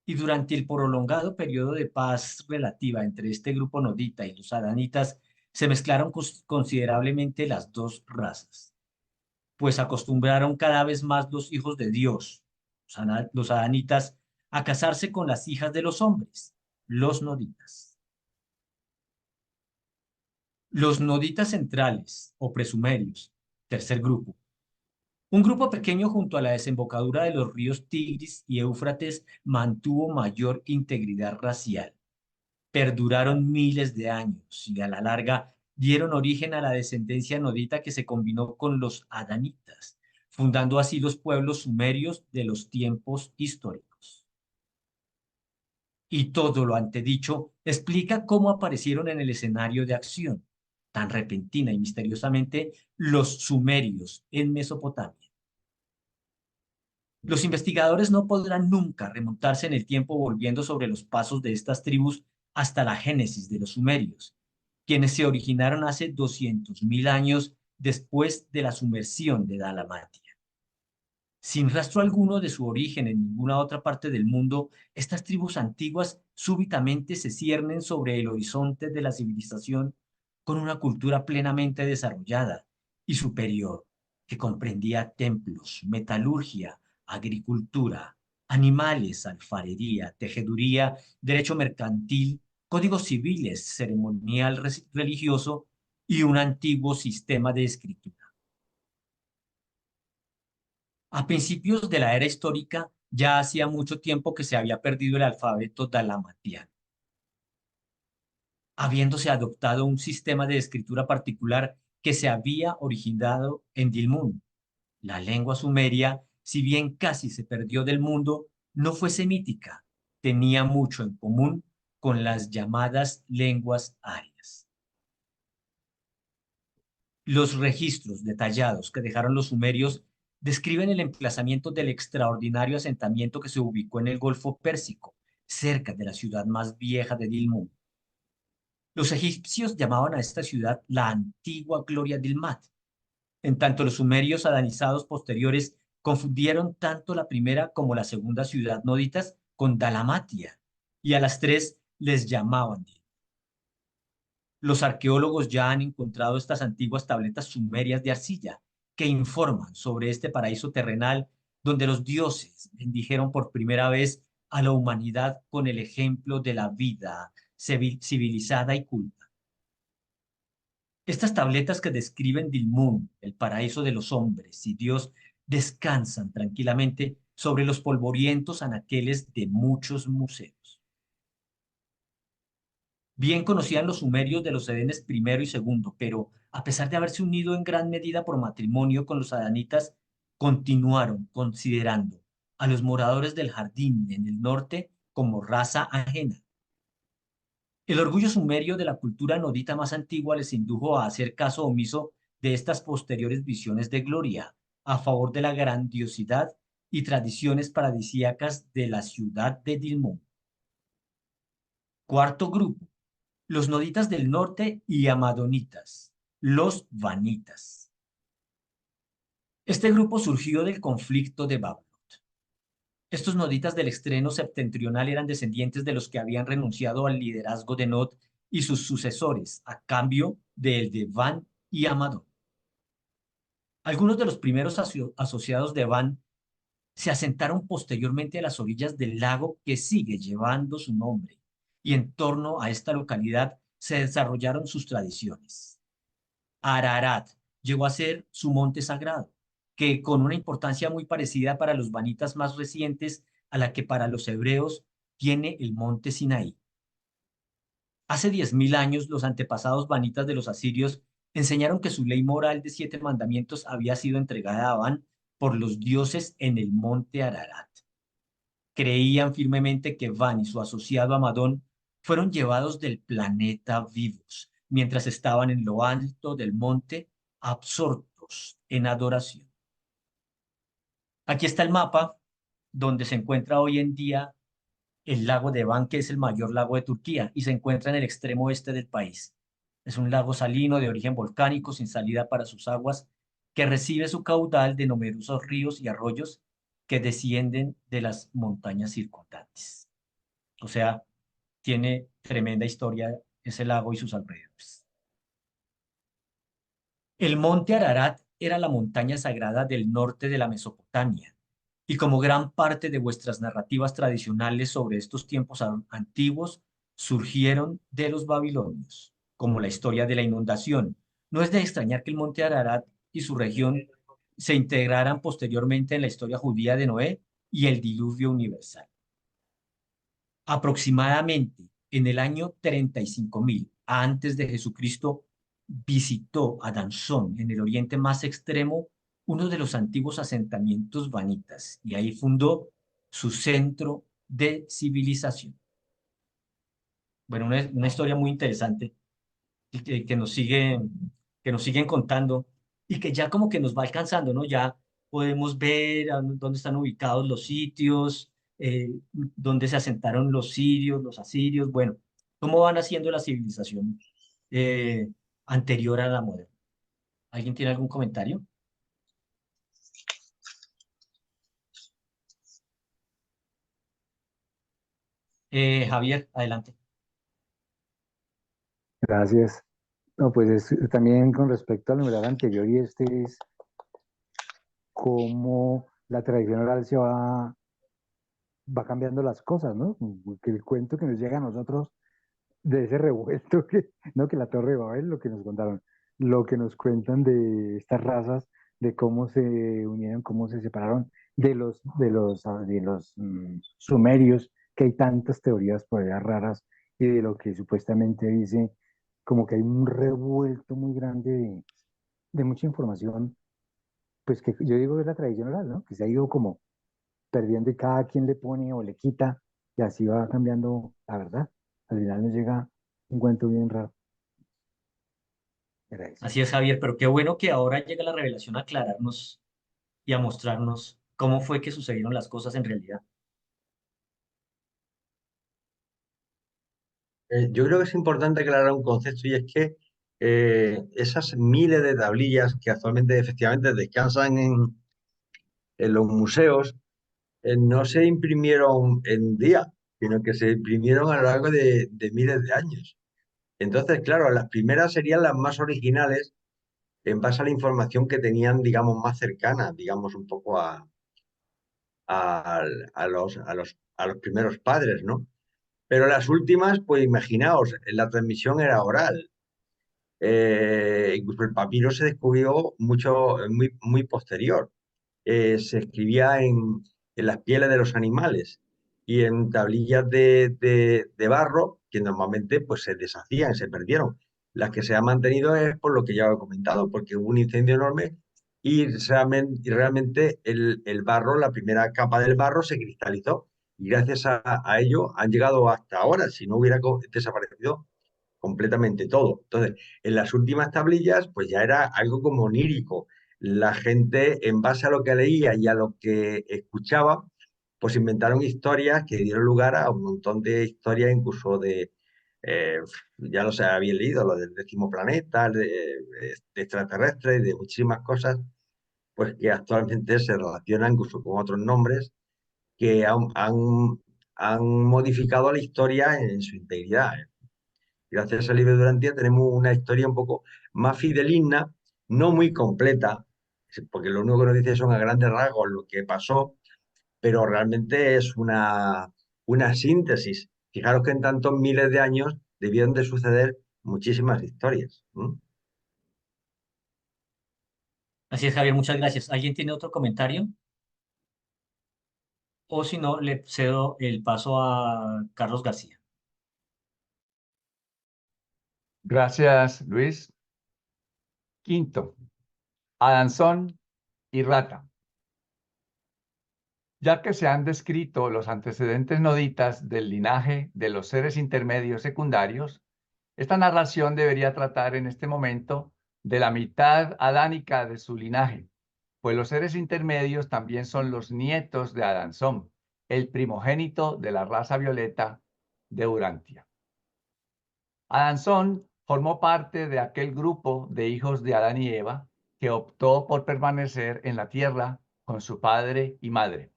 Y durante el prolongado periodo de paz relativa entre este grupo nodita y los adanitas, se mezclaron considerablemente las dos razas, pues acostumbraron cada vez más los hijos de Dios, los adanitas, a casarse con las hijas de los hombres, los noditas. Los noditas centrales o presumerios, tercer grupo. Un grupo pequeño junto a la desembocadura de los ríos Tigris y Éufrates mantuvo mayor integridad racial. Perduraron miles de años y a la larga dieron origen a la descendencia nodita que se combinó con los adanitas, fundando así los pueblos sumerios de los tiempos históricos. Y todo lo antedicho explica cómo aparecieron en el escenario de acción, tan repentina y misteriosamente, los sumerios en Mesopotamia. Los investigadores no podrán nunca remontarse en el tiempo volviendo sobre los pasos de estas tribus hasta la génesis de los sumerios, quienes se originaron hace 200.000 años después de la sumersión de Dalamatia. Sin rastro alguno de su origen en ninguna otra parte del mundo, estas tribus antiguas súbitamente se ciernen sobre el horizonte de la civilización con una cultura plenamente desarrollada y superior, que comprendía templos, metalurgia, agricultura, animales, alfarería, tejeduría, derecho mercantil, códigos civiles, ceremonial religioso y un antiguo sistema de escritura. A principios de la era histórica, ya hacía mucho tiempo que se había perdido el alfabeto dalamatiano, habiéndose adoptado un sistema de escritura particular que se había originado en Dilmun. La lengua sumeria, si bien casi se perdió del mundo, no fue semítica, tenía mucho en común con las llamadas lenguas arias. Los registros detallados que dejaron los sumerios describen el emplazamiento del extraordinario asentamiento que se ubicó en el Golfo Pérsico, cerca de la ciudad más vieja de Dilmun. Los egipcios llamaban a esta ciudad la antigua gloria Dilmat. En tanto, los sumerios adanizados posteriores confundieron tanto la primera como la segunda ciudad noditas con Dalmatia, y a las 3 les llamaban. Los arqueólogos ya han encontrado estas antiguas tabletas sumerias de arcilla que informan sobre este paraíso terrenal donde los dioses bendijeron por primera vez a la humanidad con el ejemplo de la vida civilizada y culta. Estas tabletas que describen Dilmun, el paraíso de los hombres y Dios, descansan tranquilamente sobre los polvorientos anaqueles de muchos museos. Bien conocían los sumerios de los Edenes primero y segundo, pero a pesar de haberse unido en gran medida por matrimonio con los adanitas, continuaron considerando a los moradores del jardín en el norte como raza ajena. El orgullo sumerio de la cultura nodita más antigua les indujo a hacer caso omiso de estas posteriores visiones de gloria a favor de la grandiosidad y tradiciones paradisíacas de la ciudad de Dilmun. Cuarto grupo: los noditas del norte y amadonitas, los vanitas. Este grupo surgió del conflicto de Bablot. Estos noditas del extremo septentrional eran descendientes de los que habían renunciado al liderazgo de Nod y sus sucesores a cambio del de Van y Amadón. Algunos de los primeros asociados de Van se asentaron posteriormente a las orillas del lago que sigue llevando su nombre, y en torno a esta localidad se desarrollaron sus tradiciones. Ararat llegó a ser su monte sagrado, que con una importancia muy parecida para los vanitas más recientes a la que para los hebreos tiene el monte Sinaí. Hace 10.000 años, los antepasados vanitas de los asirios enseñaron que su ley moral de 7 mandamientos había sido entregada a Van por los dioses en el monte Ararat. Creían firmemente que Van y su asociado Amadón fueron llevados del planeta vivos, mientras estaban en lo alto del monte, absortos en adoración. Aquí está el mapa donde se encuentra hoy en día el lago de Van, que es el mayor lago de Turquía, y se encuentra en el extremo oeste del país. Es un lago salino de origen volcánico sin salida para sus aguas, que recibe su caudal de numerosos ríos y arroyos que descienden de las montañas circundantes. O sea, tiene tremenda historia ese lago y sus alrededores. El monte Ararat era la montaña sagrada del norte de la Mesopotamia, y como gran parte de vuestras narrativas tradicionales sobre estos tiempos antiguos surgieron de los babilonios, como la historia de la inundación. No es de extrañar que el monte Ararat y su región se integraran posteriormente en la historia judía de Noé y el diluvio universal. Aproximadamente en el año 35.000 antes de Jesucristo, visitó a Danzón, en el oriente más extremo, uno de los antiguos asentamientos vanitas, y ahí fundó su centro de civilización. Bueno, una historia muy interesante que nos siguen contando, y que ya como que nos va alcanzando, ¿no? Ya podemos ver dónde están ubicados los sitios, dónde se asentaron los sirios, los asirios, bueno, cómo van haciendo la civilización eh, anterior a la moderna. ¿Alguien tiene algún comentario? Javier, adelante. Gracias. No, pues también con respecto al numeral anterior, y este es cómo la tradición oral va cambiando las cosas, ¿no? Que el cuento que nos llega a nosotros de ese revuelto, no, que la Torre de Babel, lo que nos contaron, lo que nos cuentan de estas razas, de cómo se unieron, cómo se separaron de los sumerios, que hay tantas teorías por allá raras, y de lo que supuestamente dice, como que hay un revuelto muy grande de mucha información, pues que yo digo que es la tradición oral, ¿no? Que se ha ido como perdiendo y cada quien le pone o le quita, y así va cambiando la verdad. Al final nos llega un cuento bien raro. Era eso. Así es, Javier, pero qué bueno que ahora llega la revelación a aclararnos y a mostrarnos cómo fue que sucedieron las cosas en realidad. Yo creo que es importante aclarar un concepto, y es que esas miles de tablillas que actualmente efectivamente descansan en los museos, no se imprimieron en un día, sino que se imprimieron a lo largo de miles de años. Entonces, claro, las primeras serían las más originales en base a la información que tenían, digamos, más cercana, digamos, un poco a los primeros padres, ¿no? Pero las últimas, pues imaginaos, la transmisión era oral. Incluso el papiro se descubrió muy posterior. Se escribía en las pieles de los animales y en tablillas de barro que normalmente pues, se deshacían, se perdieron. Las que se han mantenido es por lo que ya he comentado, porque hubo un incendio enorme y realmente el barro, la primera capa del barro se cristalizó y gracias a ello han llegado hasta ahora. Si no hubiera desaparecido completamente todo. Entonces, en las últimas tablillas, pues ya era algo como onírico. La gente, en base a lo que leía y a lo que escuchaba, pues inventaron historias que dieron lugar a un montón de historias, incluso eh, ya lo se había leído, lo del 10.º planeta, de extraterrestres, de muchísimas cosas, pues que actualmente se relacionan incluso con otros nombres que han modificado la historia en su integridad. Gracias al libro de Durantia tenemos una historia un poco más fideligna, no muy completa, porque lo único que nos dice son a grandes rasgos lo que pasó, pero realmente es una síntesis. Fijaros que en tantos miles de años debieron de suceder muchísimas historias. Así es, Javier, muchas gracias. ¿Alguien tiene otro comentario? O si no, le cedo el paso a Carlos García. Gracias, Luis. Quinto, Adanzón y Rata. Ya que se han descrito los antecedentes noditas del linaje de los seres intermedios secundarios, esta narración debería tratar en este momento de la mitad adánica de su linaje, pues los seres intermedios también son los nietos de Adanzón, el primogénito de la raza violeta de Urantia. Adanzón formó parte de aquel grupo de hijos de Adán y Eva que optó por permanecer en la tierra con su padre y madre.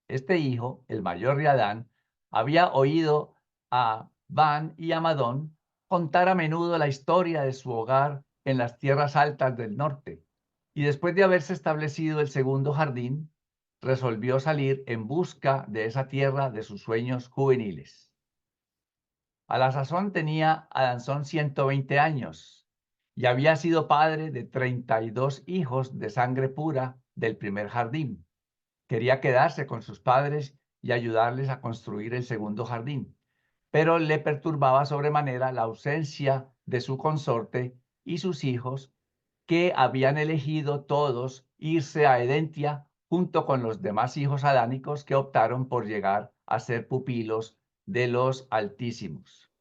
Este hijo, el mayor de Adán, había oído a Van y a Madón contar a menudo la historia de su hogar en las tierras altas del norte, y después de haberse establecido el segundo jardín, resolvió salir en busca de esa tierra de sus sueños juveniles. A la sazón tenía Adanzón 120 años y había sido padre de 32 hijos de sangre pura del primer jardín. Quería quedarse con sus padres y ayudarles a construir el segundo jardín, pero le perturbaba sobremanera la ausencia de su consorte y sus hijos, que habían elegido todos irse a Edentia junto con los demás hijos adánicos que optaron por llegar a ser pupilos de los Altísimos.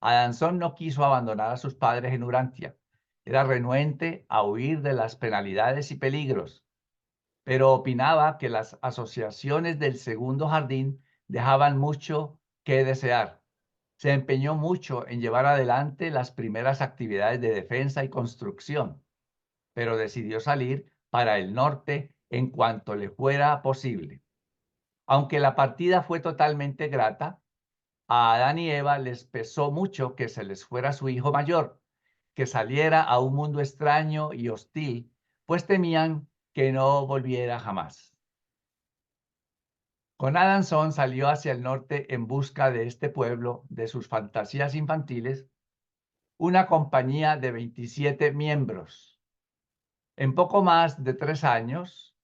Adanzón no quiso abandonar a sus padres en Urantia. Era renuente a huir de las penalidades y peligros, pero opinaba que las asociaciones del segundo jardín dejaban mucho que desear. Se empeñó mucho en llevar adelante las primeras actividades de defensa y construcción, pero decidió salir para el norte en cuanto le fuera posible. Aunque la partida fue totalmente grata, a Adán y Eva les pesó mucho que se les fuera su hijo mayor, que saliera a un mundo extraño y hostil, pues temían que no volviera jamás. Con Adanzón salió hacia el norte en busca de este pueblo de sus fantasías infantiles, una compañía de 27 miembros. En poco más de 3 años,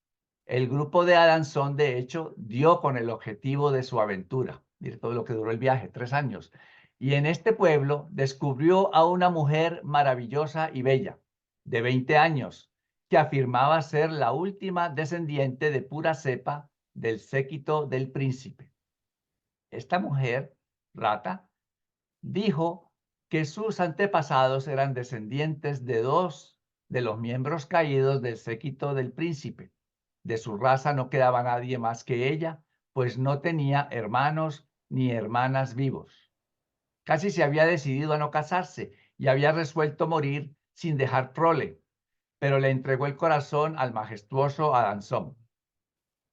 el grupo de Adanzón, de hecho, dio con el objetivo de su aventura. Mire todo lo que duró el viaje, 3 años. Y en este pueblo descubrió a una mujer maravillosa y bella, de 20 años, que afirmaba ser la última descendiente de pura cepa del séquito del príncipe. Esta mujer, Rata, dijo que sus antepasados eran descendientes de 2 de los miembros caídos del séquito del príncipe. De su raza no quedaba nadie más que ella, pues no tenía hermanos ni hermanas vivos. Casi se había decidido a no casarse y había resuelto morir sin dejar prole, pero le entregó el corazón al majestuoso Adanzón.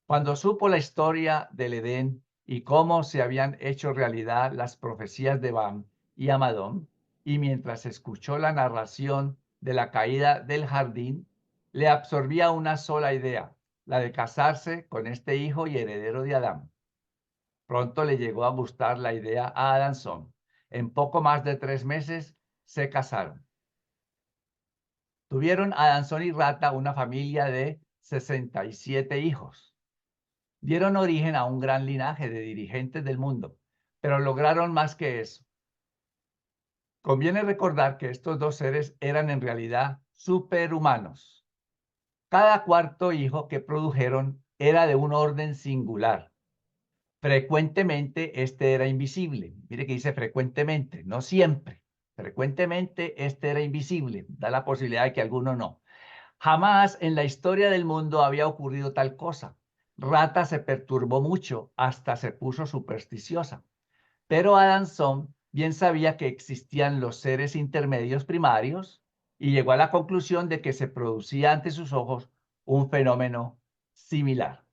Cuando supo la historia del Edén y cómo se habían hecho realidad las profecías de Bam y Amadón, y mientras escuchó la narración de la caída del jardín, le absorbía una sola idea, la de casarse con este hijo y heredero de Adán. Pronto le llegó a gustar la idea a Adanzón. En poco más de 3 meses se casaron. Tuvieron Adanzón y Rata una familia de 67 hijos. Dieron origen a un gran linaje de dirigentes del mundo, pero lograron más que eso. Conviene recordar que estos dos seres eran en realidad superhumanos. Cada cuarto hijo que produjeron era de un orden singular. Frecuentemente este era invisible. Mire que dice frecuentemente, no siempre. Frecuentemente este era invisible. Da la posibilidad de que alguno no. Jamás en la historia del mundo había ocurrido tal cosa. Rata se perturbó mucho, hasta se puso supersticiosa. Pero Adanzón bien sabía que existían los seres intermedios primarios y llegó a la conclusión de que se producía ante sus ojos un fenómeno similar.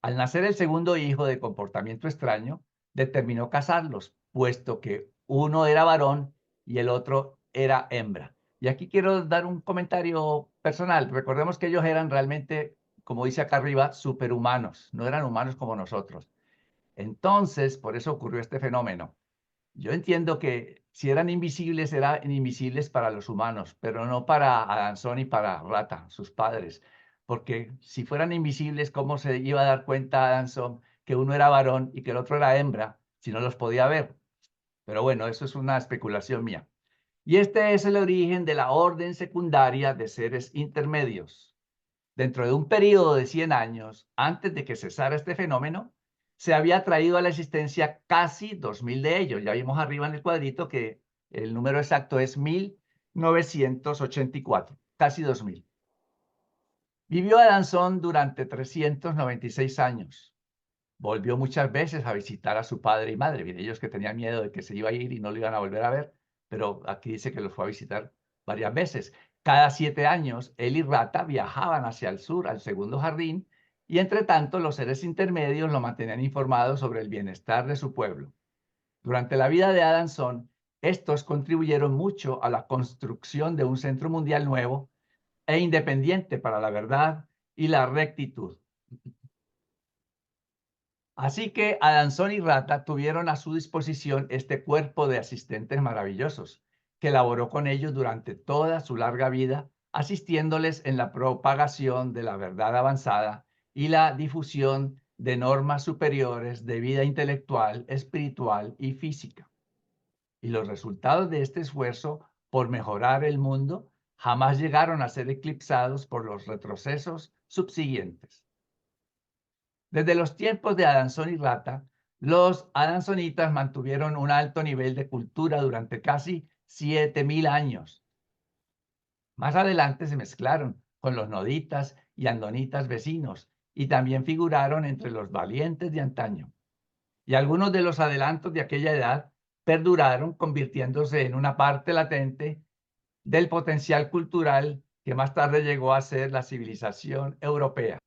Al nacer el segundo hijo de comportamiento extraño, determinó casarlos, puesto que uno era varón y el otro era hembra. Y aquí quiero dar un comentario personal. Recordemos que ellos eran realmente, como dice acá arriba, superhumanos, no eran humanos como nosotros. Entonces, por eso ocurrió este fenómeno. Yo entiendo que si eran invisibles para los humanos, pero no para Adanzón y para Rata, sus padres. Porque si fueran invisibles, ¿cómo se iba a dar cuenta Adanzón que uno era varón y que el otro era hembra, si no los podía ver? Pero bueno, eso es una especulación mía. Y este es el origen de la orden secundaria de seres intermedios. Dentro de un periodo de 100 años, antes de que cesara este fenómeno, se había traído a la existencia casi 2000 de ellos. Ya vimos arriba en el cuadrito que el número exacto es 1984, casi 2000. Vivió Adanzón durante 396 años. Volvió muchas veces a visitar a su padre y madre. Bien, ellos que tenían miedo de que se iba a ir y no lo iban a volver a ver, pero aquí dice que los fue a visitar varias veces. Cada 7 años, él y Rata viajaban hacia el sur, al segundo jardín, y entre tanto los seres intermedios lo mantenían informado sobre el bienestar de su pueblo. Durante la vida de Adanzón, estos contribuyeron mucho a la construcción de un centro mundial nuevo e independiente para la verdad y la rectitud. Así que Adanzón y Rata tuvieron a su disposición este cuerpo de asistentes maravillosos, que laboró con ellos durante toda su larga vida, asistiéndoles en la propagación de la verdad avanzada y la difusión de normas superiores de vida intelectual, espiritual y física. Y los resultados de este esfuerzo por mejorar el mundo jamás llegaron a ser eclipsados por los retrocesos subsiguientes. Desde los tiempos de Adanzón y Rata, los adanzonitas mantuvieron un alto nivel de cultura durante casi 7000 años. Más adelante se mezclaron con los noditas y andonitas vecinos y también figuraron entre los valientes de antaño. Y algunos de los adelantos de aquella edad perduraron, convirtiéndose en una parte latente del potencial cultural que más tarde llegó a ser la civilización europea.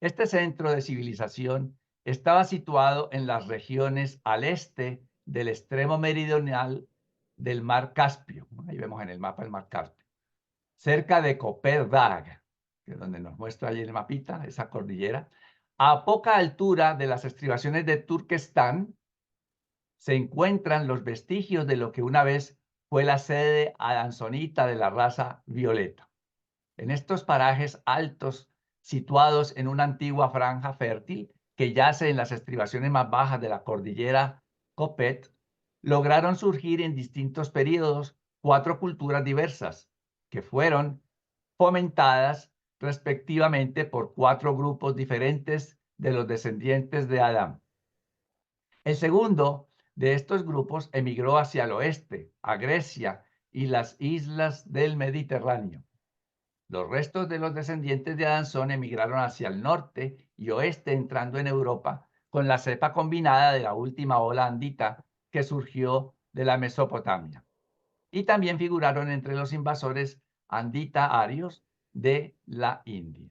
Este centro de civilización estaba situado en las regiones al este del extremo meridional del mar Caspio. Ahí vemos en el mapa el mar Caspio. Cerca de Koper Dag, que es donde nos muestra ahí el mapita, esa cordillera. A poca altura de las estribaciones de Turquestán se encuentran los vestigios de lo que una vez fue la sede adanzonita de la raza violeta. En estos parajes altos, situados en una antigua franja fértil que yace en las estribaciones más bajas de la cordillera Copet, lograron surgir en distintos periodos 4 culturas diversas que fueron fomentadas respectivamente por 4 grupos diferentes de los descendientes de Adán. El segundo de estos grupos emigró hacia el oeste, a Grecia y las islas del Mediterráneo. Los restos de los descendientes de Adanzón emigraron hacia el norte y oeste, entrando en Europa con la cepa combinada de la última ola andita que surgió de la Mesopotamia. Y también figuraron entre los invasores andita arios de la India.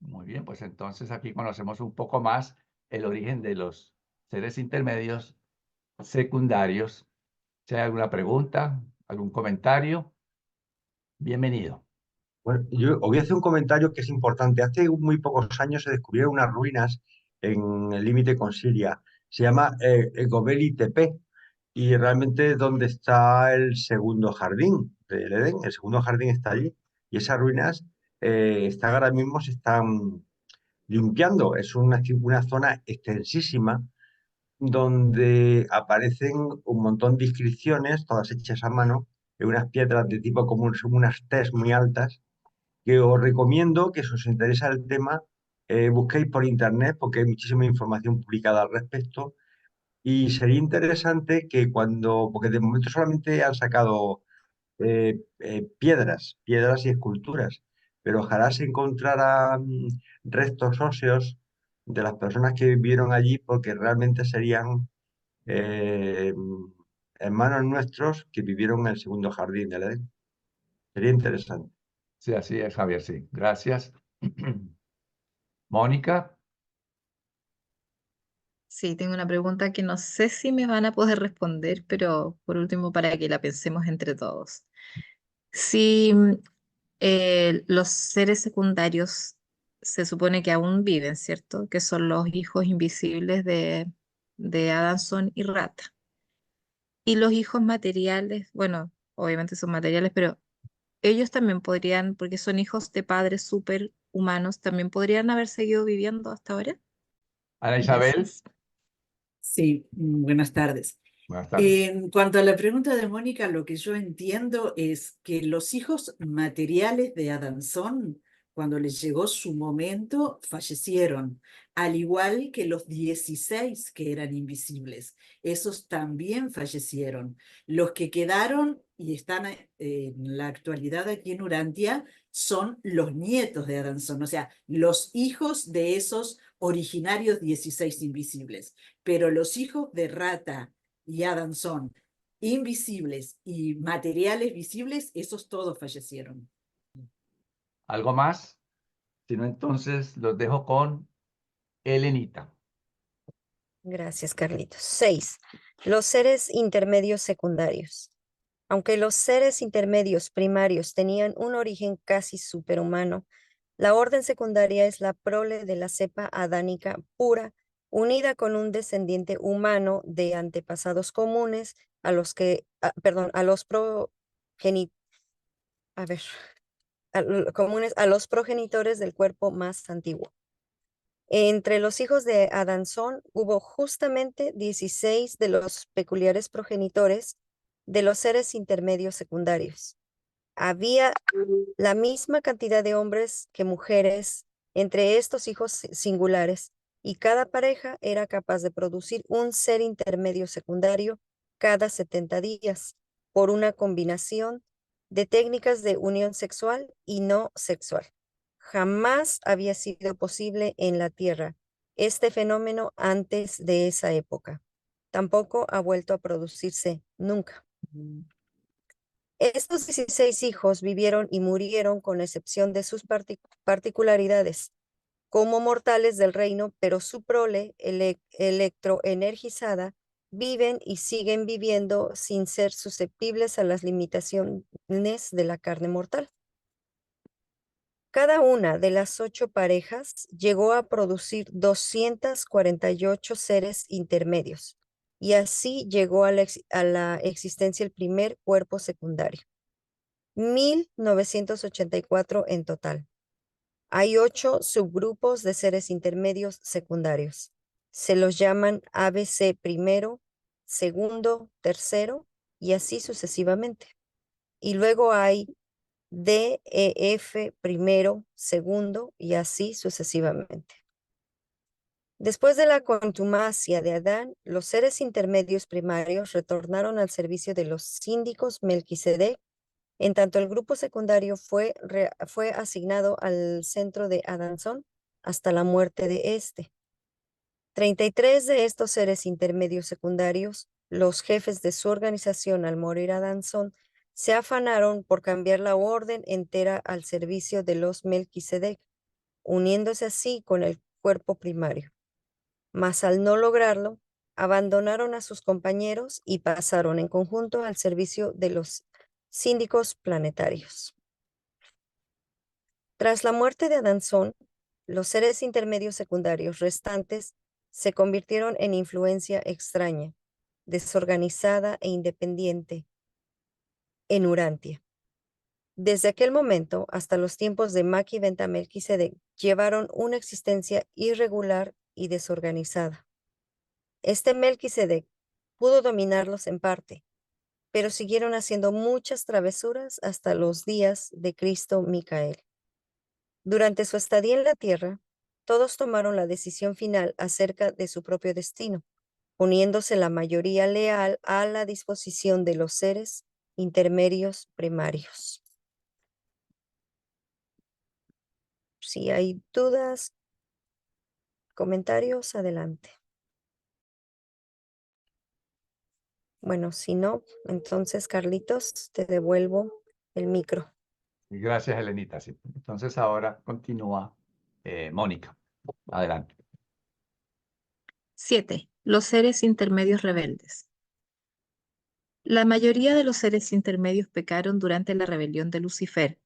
Muy bien, pues entonces aquí conocemos un poco más el origen de los seres intermedios secundarios. Si hay alguna pregunta, algún comentario, bienvenido. Bueno, yo os voy a hacer un comentario que es importante. Hace muy pocos años se descubrieron unas ruinas en el límite con Siria. Se llama Gobekli Tepe y realmente es donde está el segundo jardín del Edén. El segundo jardín está allí y esas ruinas ahora mismo se están limpiando. Es una zona extensísima donde aparecen un montón de inscripciones, todas hechas a mano, en unas piedras de tipo común, son unas Ts muy altas que os recomiendo que si os interesa el tema, busquéis por internet porque hay muchísima información publicada al respecto y sería interesante que porque de momento solamente han sacado piedras y esculturas, pero ojalá se encontraran restos óseos de las personas que vivieron allí porque realmente serían eh, hermanos nuestros que vivieron en el segundo jardín del Edén. Sería interesante. Sí, así es, Javier, sí. Gracias. Mónica, Sí, tengo una pregunta que no sé si me van a poder responder, pero por último para que la pensemos entre todos. Si los seres secundarios se supone que aún viven, ¿cierto? Que son los hijos invisibles de Adamson y Rata. Y los hijos materiales, bueno, obviamente son materiales, pero ellos también podrían, porque son hijos de padres superhumanos, también podrían haber seguido viviendo hasta ahora. Ana Isabel, Gracias. Sí, buenas tardes. buenas tardes. En cuanto a la pregunta de Mónica, lo que yo entiendo es que los hijos materiales de Adamson, cuando les llegó su momento, fallecieron, al igual que los 16 que eran invisibles. Esos también fallecieron. Los que quedaron y están en la actualidad aquí en Urantia son los nietos de Adamson, o sea, los hijos de esos originarios 16 invisibles. Pero los hijos de Rata y Adamson, invisibles y materiales visibles, esos todos fallecieron. ¿Algo más? Si no, entonces los dejo con Elenita. Gracias, Carlitos. 6. Los seres intermedios secundarios. Aunque los seres intermedios primarios tenían un origen casi superhumano, la orden secundaria es la prole de la cepa adánica pura, unida con un descendiente humano de antepasados comunes a los a los progenitores del cuerpo más antiguo. Entre los hijos de Adamson hubo justamente 16 de los peculiares progenitores de los seres intermedios secundarios. Había la misma cantidad de hombres que mujeres entre estos hijos singulares, y cada pareja era capaz de producir un ser intermedio secundario cada 70 días por una combinación de técnicas de unión sexual y no sexual. Jamás había sido posible en la Tierra este fenómeno antes de esa época. Tampoco ha vuelto a producirse nunca. Estos 16 hijos vivieron y murieron con excepción de sus particularidades como mortales del reino, pero su prole electroenergizada viven y siguen viviendo sin ser susceptibles a las limitaciones de la carne mortal. Cada una de las 8 parejas llegó a producir 248 seres intermedios, y así llegó a la existencia el primer cuerpo secundario. 1984 en total. Hay 8 subgrupos de seres intermedios secundarios. Se los llaman ABC primero, segundo, tercero y así sucesivamente. Y luego hay DEF primero, segundo y así sucesivamente. Después de la contumacia de Adán, los seres intermedios primarios retornaron al servicio de los síndicos Melquisedec, en tanto el grupo secundario fue asignado al centro de Adamson hasta la muerte de este. 33 de estos seres intermedios secundarios, los jefes de su organización al morir Adamson, se afanaron por cambiar la orden entera al servicio de los Melquisedec, uniéndose así con el cuerpo primario. Mas al no lograrlo, abandonaron a sus compañeros y pasaron en conjunto al servicio de los síndicos planetarios. Tras la muerte de Adanzón, los seres intermedios secundarios restantes se convirtieron en influencia extraña, desorganizada e independiente en Urantia. Desde aquel momento hasta los tiempos de Maki Benta Melquisedec llevaron una existencia irregular y desorganizada. Este Melquisedec pudo dominarlos en parte, pero siguieron haciendo muchas travesuras hasta los días de Cristo Micael. Durante su estadía en la tierra, todos tomaron la decisión final acerca de su propio destino, poniéndose la mayoría leal a la disposición de los seres intermedios primarios. Si hay dudas, comentarios, adelante. Bueno, si no, entonces, Carlitos, te devuelvo el micro. Gracias, Helenita. Sí. Entonces ahora continúa Mónica. Adelante. 7. Los seres intermedios rebeldes. La mayoría de los seres intermedios pecaron durante la rebelión de Lucifer.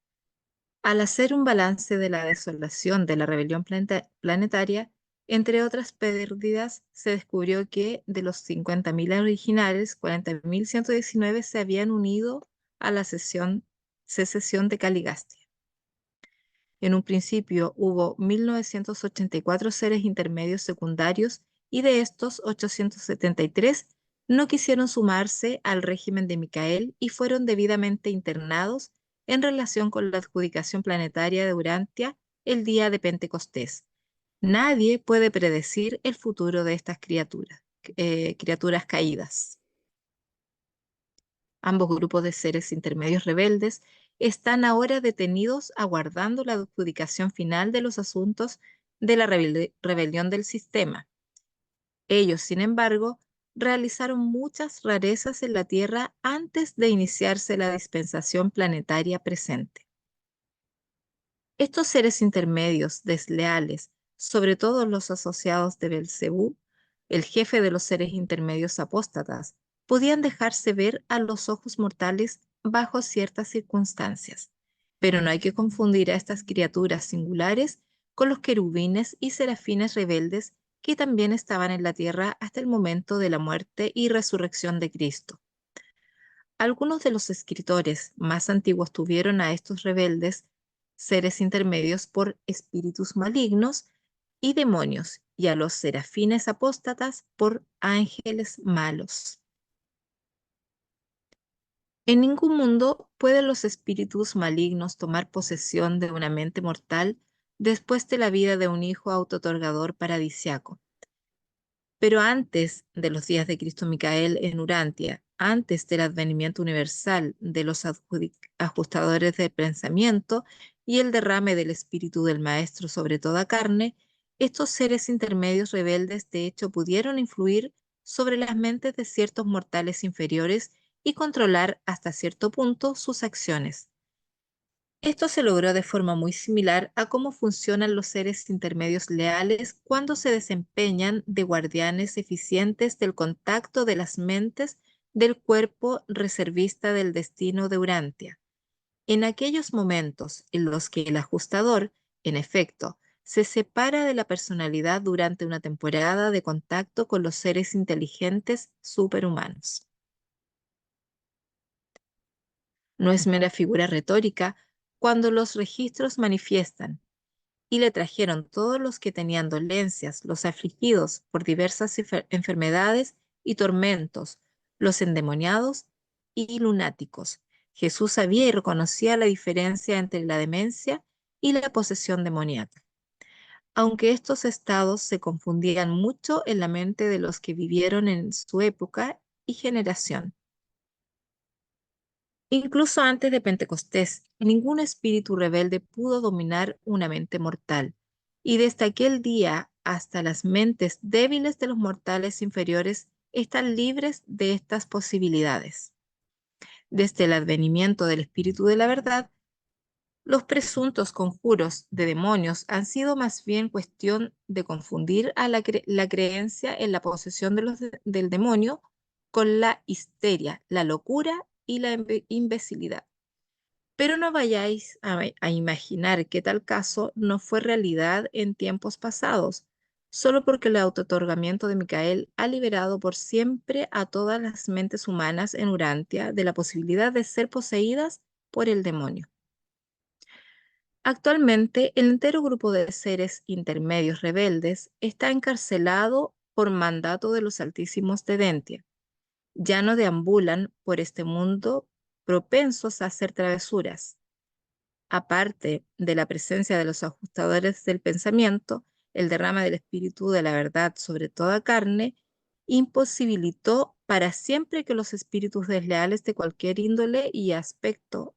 Al hacer un balance de la desolación de la rebelión planetaria, entre otras pérdidas, se descubrió que de los 50.000 originales, 40.119 se habían unido a la secesión de Caligastia. En un principio hubo 1.984 seres intermedios secundarios y de estos 873 no quisieron sumarse al régimen de Micael y fueron debidamente internados en relación con la adjudicación planetaria de Urantia el día de Pentecostés. Nadie puede predecir el futuro de estas criaturas caídas. Ambos grupos de seres intermedios rebeldes están ahora detenidos aguardando la adjudicación final de los asuntos de la rebelión del sistema. Ellos, sin embargo, realizaron muchas rarezas en la Tierra antes de iniciarse la dispensación planetaria presente. Estos seres intermedios desleales, sobre todo los asociados de Belcebú, el jefe de los seres intermedios apóstatas, podían dejarse ver a los ojos mortales bajo ciertas circunstancias, pero no hay que confundir a estas criaturas singulares con los querubines y serafines rebeldes que también estaban en la tierra hasta el momento de la muerte y resurrección de Cristo. Algunos de los escritores más antiguos tuvieron a estos rebeldes seres intermedios por espíritus malignos y demonios, y a los serafines apóstatas por ángeles malos. En ningún mundo pueden los espíritus malignos tomar posesión de una mente mortal después de la vida de un hijo autootorgador paradisiaco. Pero antes de los días de Cristo Micael en Urantia, antes del advenimiento universal de los ajustadores de pensamiento y el derrame del espíritu del Maestro sobre toda carne, estos seres intermedios rebeldes de hecho pudieron influir sobre las mentes de ciertos mortales inferiores y controlar hasta cierto punto sus acciones. Esto se logró de forma muy similar a cómo funcionan los seres intermedios leales cuando se desempeñan de guardianes eficientes del contacto de las mentes del cuerpo reservista del destino de Urantia. En aquellos momentos en los que el ajustador, en efecto, se separa de la personalidad durante una temporada de contacto con los seres inteligentes superhumanos. No es mera figura retórica cuando los registros manifiestan, y le trajeron todos los que tenían dolencias, los afligidos por diversas enfermedades y tormentos, los endemoniados y lunáticos. Jesús sabía y reconocía la diferencia entre la demencia y la posesión demoníaca, aunque estos estados se confundían mucho en la mente de los que vivieron en su época y generación. Incluso antes de Pentecostés, ningún espíritu rebelde pudo dominar una mente mortal, y desde aquel día hasta las mentes débiles de los mortales inferiores están libres de estas posibilidades. Desde el advenimiento del Espíritu de la verdad, los presuntos conjuros de demonios han sido más bien cuestión de confundir a la creencia en la posesión del demonio con la histeria, la locura y la imbecilidad. Pero no vayáis a imaginar que tal caso no fue realidad en tiempos pasados, solo porque el autootorgamiento de Micael ha liberado por siempre a todas las mentes humanas en Urantia de la posibilidad de ser poseídas por el demonio. Actualmente, el entero grupo de seres intermedios rebeldes está encarcelado por mandato de los Altísimos de Dentia. Ya no deambulan por este mundo propensos a hacer travesuras. Aparte de la presencia de los ajustadores del pensamiento, el derrame del espíritu de la verdad sobre toda carne imposibilitó para siempre que los espíritus desleales de cualquier índole y aspecto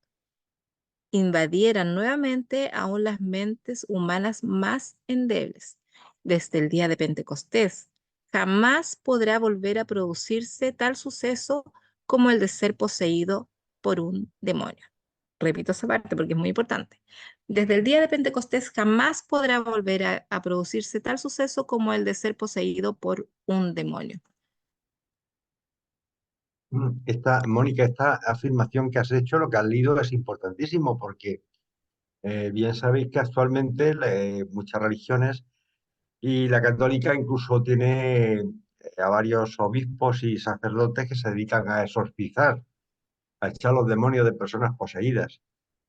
invadieran nuevamente aún las mentes humanas más endebles. Desde el día de Pentecostés, jamás podrá volver a producirse tal suceso como el de ser poseído por un demonio. Repito esa parte porque es muy importante. Desde el día de Pentecostés jamás podrá volver a producirse tal suceso como el de ser poseído por un demonio. Mónica, esta afirmación que has hecho, lo que has leído es importantísimo porque bien sabéis que actualmente muchas religiones y la católica incluso tiene a varios obispos y sacerdotes que se dedican a exorcizar, a echar los demonios de personas poseídas.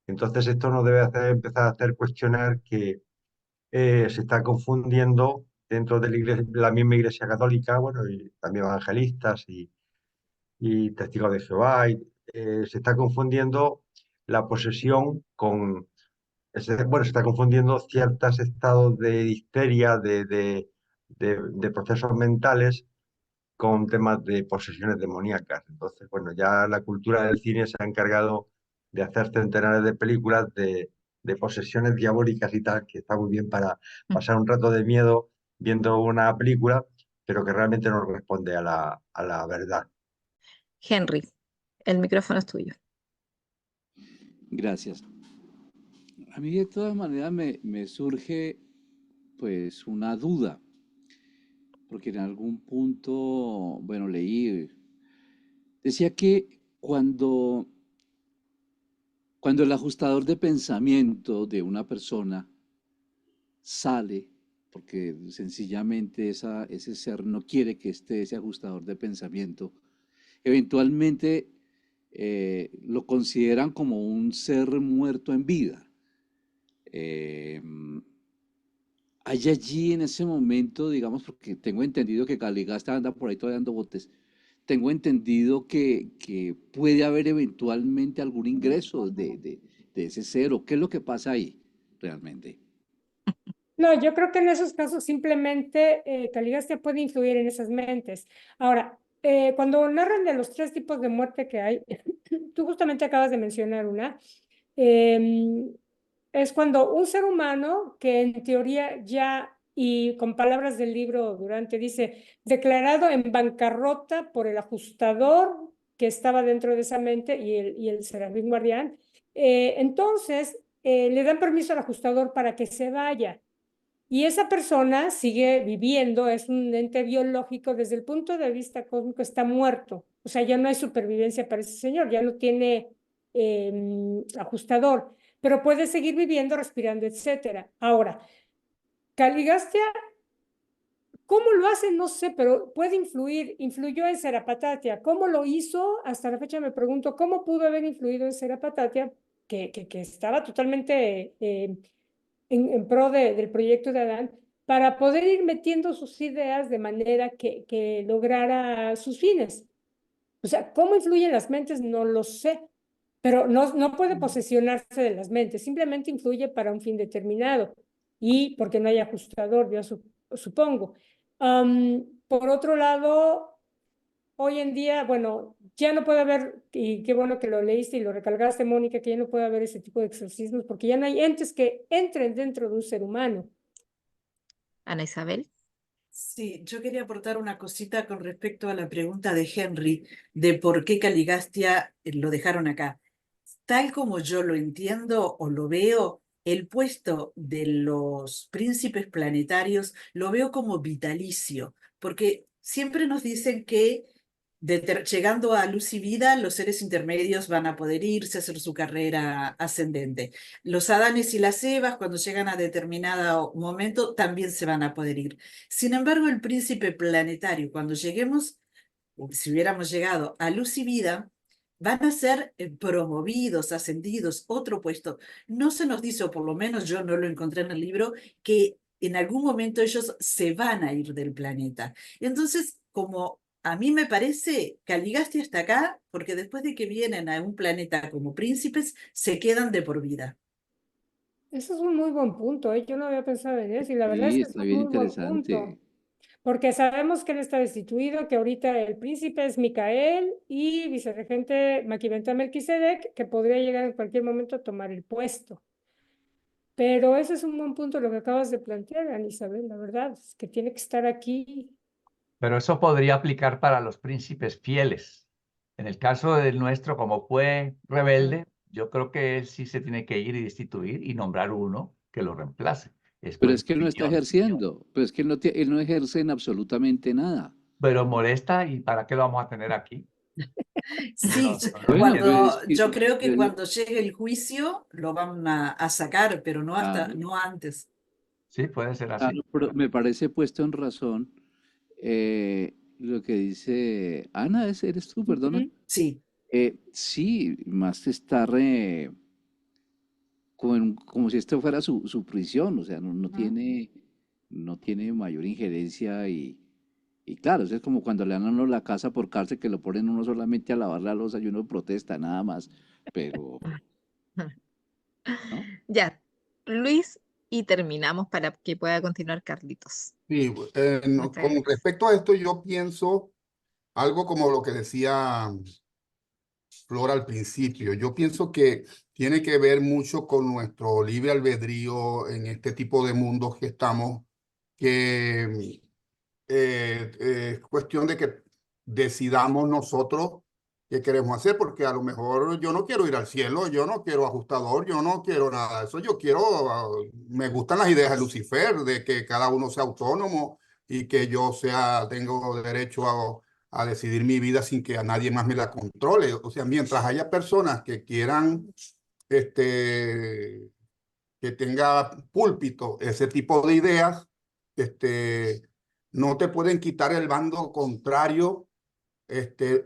Entonces esto nos debe empezar a hacer cuestionar que se está confundiendo dentro de la misma Iglesia católica, bueno, y también evangelistas y testigos de Jehová, se está confundiendo la posesión con, bueno, se está confundiendo ciertos estados de histeria, de procesos mentales con temas de posesiones demoníacas. Entonces, bueno, ya la cultura del cine se ha encargado de hacer centenares de películas de posesiones diabólicas y tal, que está muy bien para pasar un rato de miedo viendo una película, pero que realmente no responde a la verdad. Henry, el micrófono es tuyo. Gracias. A mí de todas maneras me surge pues una duda, porque en algún punto, bueno, leí, decía que cuando el ajustador de pensamiento de una persona sale, porque sencillamente ese ser no quiere que esté ese ajustador de pensamiento, eventualmente lo consideran como un ser muerto en vida. Hay allí en ese momento, digamos, porque tengo entendido que Caligasta anda por ahí todavía dando botes, tengo entendido que puede haber eventualmente algún ingreso de ese ser, o qué es lo que pasa ahí realmente. No, yo creo que en esos casos simplemente Caligasta puede influir en esas mentes. Ahora, cuando narran de los 3 tipos de muerte que hay, tú justamente acabas de mencionar una, es cuando un ser humano que en teoría ya, y con palabras del libro Durante, dice, declarado en bancarrota por el ajustador que estaba dentro de esa mente y el serafín guardián, entonces le dan permiso al ajustador para que se vaya. Y esa persona sigue viviendo, es un ente biológico, desde el punto de vista cósmico está muerto. O sea, ya no hay supervivencia para ese señor, ya no tiene ajustador, pero puede seguir viviendo, respirando, etcétera. Ahora, Caligasta, ¿cómo lo hace? No sé, pero puede influir, influyó en Serapatatia. ¿Cómo lo hizo? Hasta la fecha me pregunto, ¿cómo pudo haber influido en Serapatatia, que estaba totalmente en pro del proyecto de Adán, para poder ir metiendo sus ideas de manera que lograra sus fines? O sea, ¿cómo influyen las mentes? No lo sé, pero no puede posesionarse de las mentes, simplemente influye para un fin determinado y porque no hay ajustador, yo supongo. Por otro lado, hoy en día, bueno, ya no puede haber, y qué bueno que lo leíste y lo recalcaste, Mónica, que ya no puede haber ese tipo de exorcismos porque ya no hay entes que entren dentro de un ser humano. Ana Isabel. Sí, yo quería aportar una cosita con respecto a la pregunta de Henry de por qué Caligastia lo dejaron acá. Tal como yo lo entiendo o lo veo, el puesto de los príncipes planetarios lo veo como vitalicio, porque siempre nos dicen que llegando a luz y vida, los seres intermedios van a poder irse a hacer su carrera ascendente. Los Adanes y las Evas, cuando llegan a determinado momento, también se van a poder ir. Sin embargo, el príncipe planetario, cuando lleguemos, si hubiéramos llegado a luz y vida, van a ser promovidos, ascendidos, otro puesto. No se nos dice, o por lo menos yo no lo encontré en el libro, que en algún momento ellos se van a ir del planeta. Entonces, como a mí me parece, Caligastia está acá porque después de que vienen a un planeta como príncipes, se quedan de por vida. Eso es un muy buen punto, ¿eh? Yo no había pensado en eso y la verdad es Sí, que es está un bien muy buen interesante. punto. Porque sabemos que él está destituido, que ahorita el príncipe es Micael y vicerregente Maquiventa Melquisedec, que podría llegar en cualquier momento a tomar el puesto. Pero ese es un buen punto lo que acabas de plantear, Ana Isabel, la verdad, es que tiene que estar aquí. Pero eso podría aplicar para los príncipes fieles. En el caso del nuestro, como fue rebelde, yo creo que él sí se tiene que ir y destituir y nombrar uno que lo reemplace. Es Pero pues es que él mi no está opinión. ejerciendo, pero es que él no ejerce en absolutamente nada. Pero molesta, ¿y para qué lo vamos a tener aquí? Sí, No lo Bueno, entiendo. pues yo creo que yo- cuando llegue el juicio lo van a sacar, pero no claro, no antes. Sí, puede ser así. claro, pero me parece puesto en razón lo que dice Ana, ¿eres tú, perdona? Ujú. Sí. Sí, más estar como si esto fuera su prisión, o sea, no tiene mayor injerencia y claro, eso es como cuando le dan a uno la casa por cárcel que lo ponen uno solamente a lavar la loza y uno protesta nada más, pero, ¿no? Ya, Luis, y terminamos para que pueda continuar Carlitos. Sí, Muchas con gracias. respecto a esto, yo pienso algo como lo que decía Flor al principio. Yo pienso que tiene que ver mucho con nuestro libre albedrío en este tipo de mundos que estamos, que es cuestión de que decidamos nosotros qué queremos hacer, porque a lo mejor yo no quiero ir al cielo, yo no quiero ajustador, yo no quiero nada de eso, yo quiero, me gustan las ideas de Lucifer, de que cada uno sea autónomo y que yo tengo derecho a decidir mi vida sin que a nadie más me la controle. O sea, mientras haya personas que quieran, que tenga púlpito ese tipo de ideas, no te pueden quitar el bando contrario,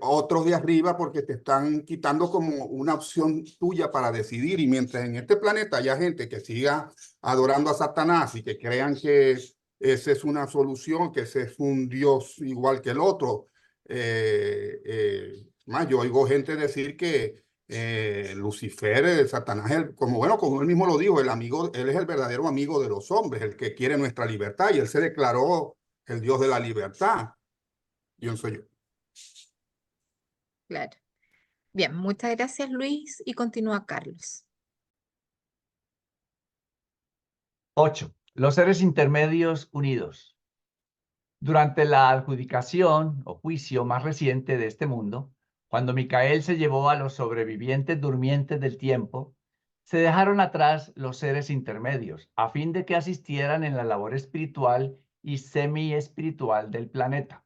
otros de arriba, porque te están quitando como una opción tuya para decidir. Y mientras en este planeta haya gente que siga adorando a Satanás y que crean que esa es una solución, que ese es un Dios igual que el otro, más yo oigo gente decir que Lucifer, Satanás, como él mismo lo dijo, el amigo, él es el verdadero amigo de los hombres, el que quiere nuestra libertad, y él se declaró el Dios de la libertad. Yo soy yo. Claro. Bien, muchas gracias, Luis, y continúa Carlos. 8. Los seres intermedios unidos. Durante la adjudicación o juicio más reciente de este mundo, cuando Micael se llevó a los sobrevivientes durmientes del tiempo, se dejaron atrás los seres intermedios, a fin de que asistieran en la labor espiritual y semi-espiritual del planeta.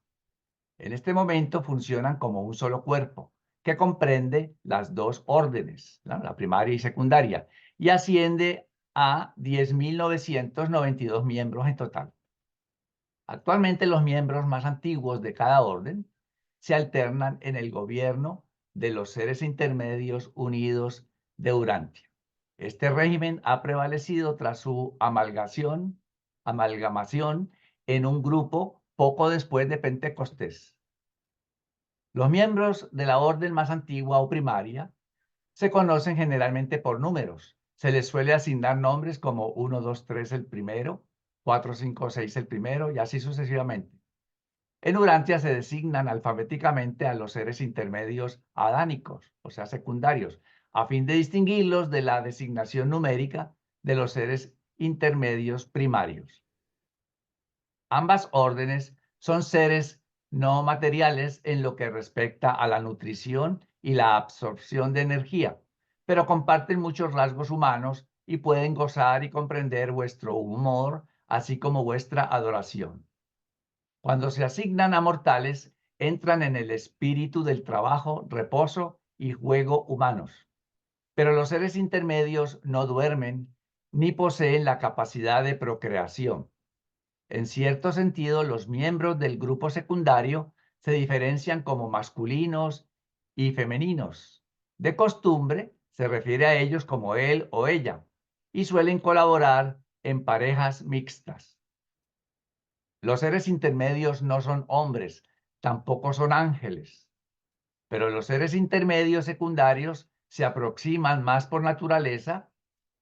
En este momento funcionan como un solo cuerpo, que comprende las dos órdenes, ¿no? La primaria y secundaria, y asciende a 10.992 miembros en total. Actualmente los miembros más antiguos de cada orden se alternan en el gobierno de los seres intermedios unidos de Urantia. Este régimen ha prevalecido tras su amalgamación en un grupo poco después de Pentecostés. Los miembros de la orden más antigua o primaria se conocen generalmente por números. Se les suele asignar nombres como 1, 2, 3 el primero, 4, 5, 6 el primero y así sucesivamente. En Urantia se designan alfabéticamente a los seres intermedios adánicos, o sea, secundarios, a fin de distinguirlos de la designación numérica de los seres intermedios primarios. Ambas órdenes son seres no materiales en lo que respecta a la nutrición y la absorción de energía, pero comparten muchos rasgos humanos y pueden gozar y comprender vuestro humor, así como vuestra adoración. Cuando se asignan a mortales, entran en el espíritu del trabajo, reposo y juego humanos. Pero los seres intermedios no duermen ni poseen la capacidad de procreación. En cierto sentido, los miembros del grupo secundario se diferencian como masculinos y femeninos. De costumbre, se refiere a ellos como él o ella, y suelen colaborar en parejas mixtas. Los seres intermedios no son hombres, tampoco son ángeles, pero los seres intermedios secundarios se aproximan más por naturaleza,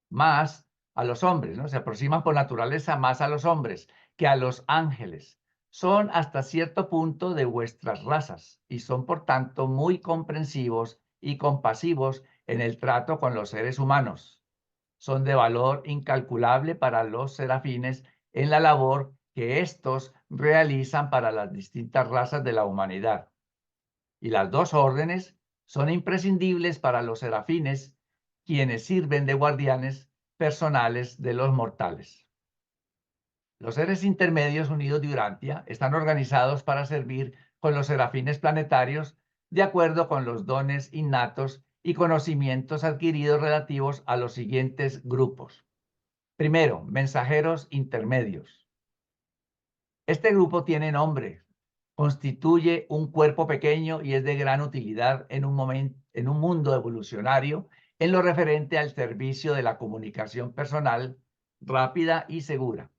más a los hombres, ¿no? Se aproximan por naturaleza más a los hombres que a los ángeles. Son hasta cierto punto de vuestras razas y son por tanto muy comprensivos y compasivos en el trato con los seres humanos. Son de valor incalculable para los serafines en la labor que éstos realizan para las distintas razas de la humanidad. Y las dos órdenes son imprescindibles para los serafines, quienes sirven de guardianes personales de los mortales. Los seres intermedios unidos de Urantia están organizados para servir con los serafines planetarios de acuerdo con los dones innatos y conocimientos adquiridos relativos a los siguientes grupos. Primero, mensajeros intermedios. Este grupo tiene nombre, constituye un cuerpo pequeño y es de gran utilidad en un mundo evolucionario en lo referente al servicio de la comunicación personal rápida y segura.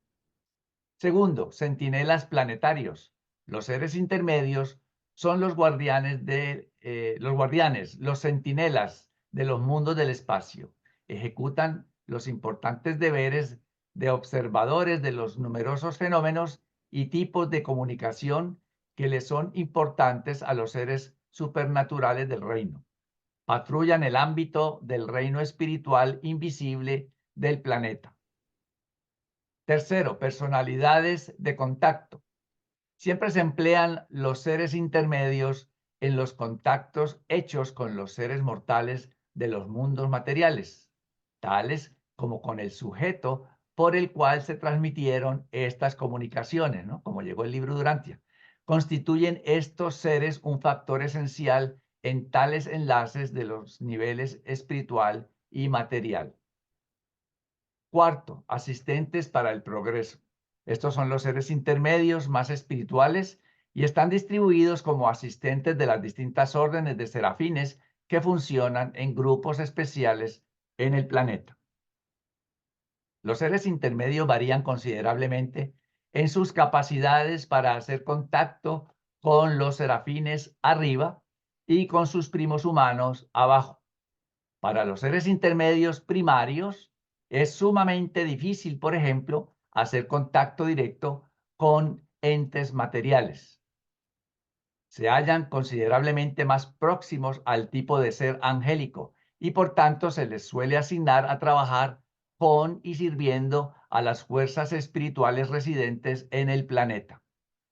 Segundo, centinelas planetarios. Los seres intermedios son los guardianes, los centinelas de los mundos del espacio. Ejecutan los importantes deberes de observadores de los numerosos fenómenos y tipos de comunicación que les son importantes a los seres supernaturales del reino. Patrullan el ámbito del reino espiritual invisible del planeta. Tercero, personalidades de contacto. Siempre se emplean los seres intermedios en los contactos hechos con los seres mortales de los mundos materiales, tales como con el sujeto por el cual se transmitieron estas comunicaciones, ¿no? Como llegó el libro de Urantia. Constituyen estos seres un factor esencial en tales enlaces de los niveles espiritual y material. Cuarto, asistentes para el progreso. Estos son los seres intermedios más espirituales y están distribuidos como asistentes de las distintas órdenes de serafines que funcionan en grupos especiales en el planeta. Los seres intermedios varían considerablemente en sus capacidades para hacer contacto con los serafines arriba y con sus primos humanos abajo. Para los seres intermedios primarios, es sumamente difícil, por ejemplo, hacer contacto directo con entes materiales. Se hallan considerablemente más próximos al tipo de ser angélico y por tanto se les suele asignar a trabajar con y sirviendo a las fuerzas espirituales residentes en el planeta.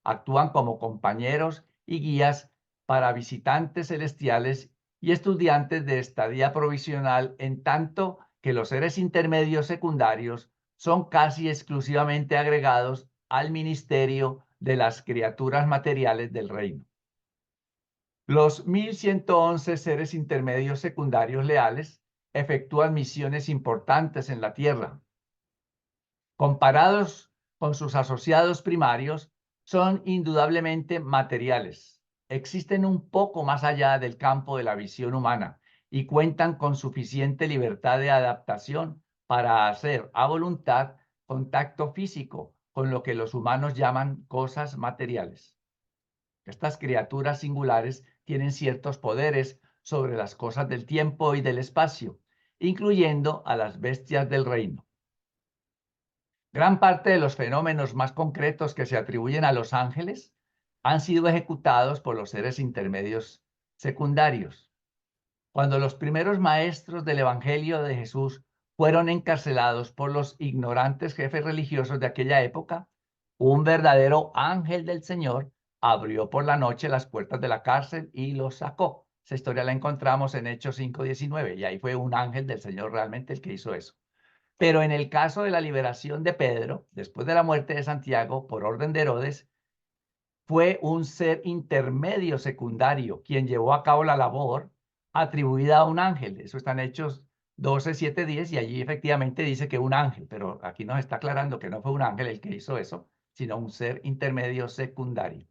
Actúan como compañeros y guías para visitantes celestiales y estudiantes de estadía provisional, en tanto que los seres intermedios secundarios son casi exclusivamente agregados al ministerio de las criaturas materiales del reino. Los 1111 seres intermedios secundarios leales efectúan misiones importantes en la Tierra. Comparados con sus asociados primarios, son indudablemente materiales. Existen un poco más allá del campo de la visión humana y cuentan con suficiente libertad de adaptación para hacer a voluntad contacto físico con lo que los humanos llaman cosas materiales. Estas criaturas singulares tienen ciertos poderes sobre las cosas del tiempo y del espacio, incluyendo a las bestias del reino. Gran parte de los fenómenos más concretos que se atribuyen a los ángeles han sido ejecutados por los seres intermedios secundarios. Cuando los primeros maestros del Evangelio de Jesús fueron encarcelados por los ignorantes jefes religiosos de aquella época, un verdadero ángel del Señor abrió por la noche las puertas de la cárcel y los sacó. Esa historia la encontramos en Hechos 5:19 y ahí fue un ángel del Señor realmente el que hizo eso. Pero en el caso de la liberación de Pedro, después de la muerte de Santiago, por orden de Herodes, fue un ser intermedio secundario quien llevó a cabo la labor atribuida a un ángel. Eso está en Hechos 12, 7, 10 y allí efectivamente dice que un ángel, pero aquí nos está aclarando que no fue un ángel el que hizo eso, sino un ser intermedio secundario.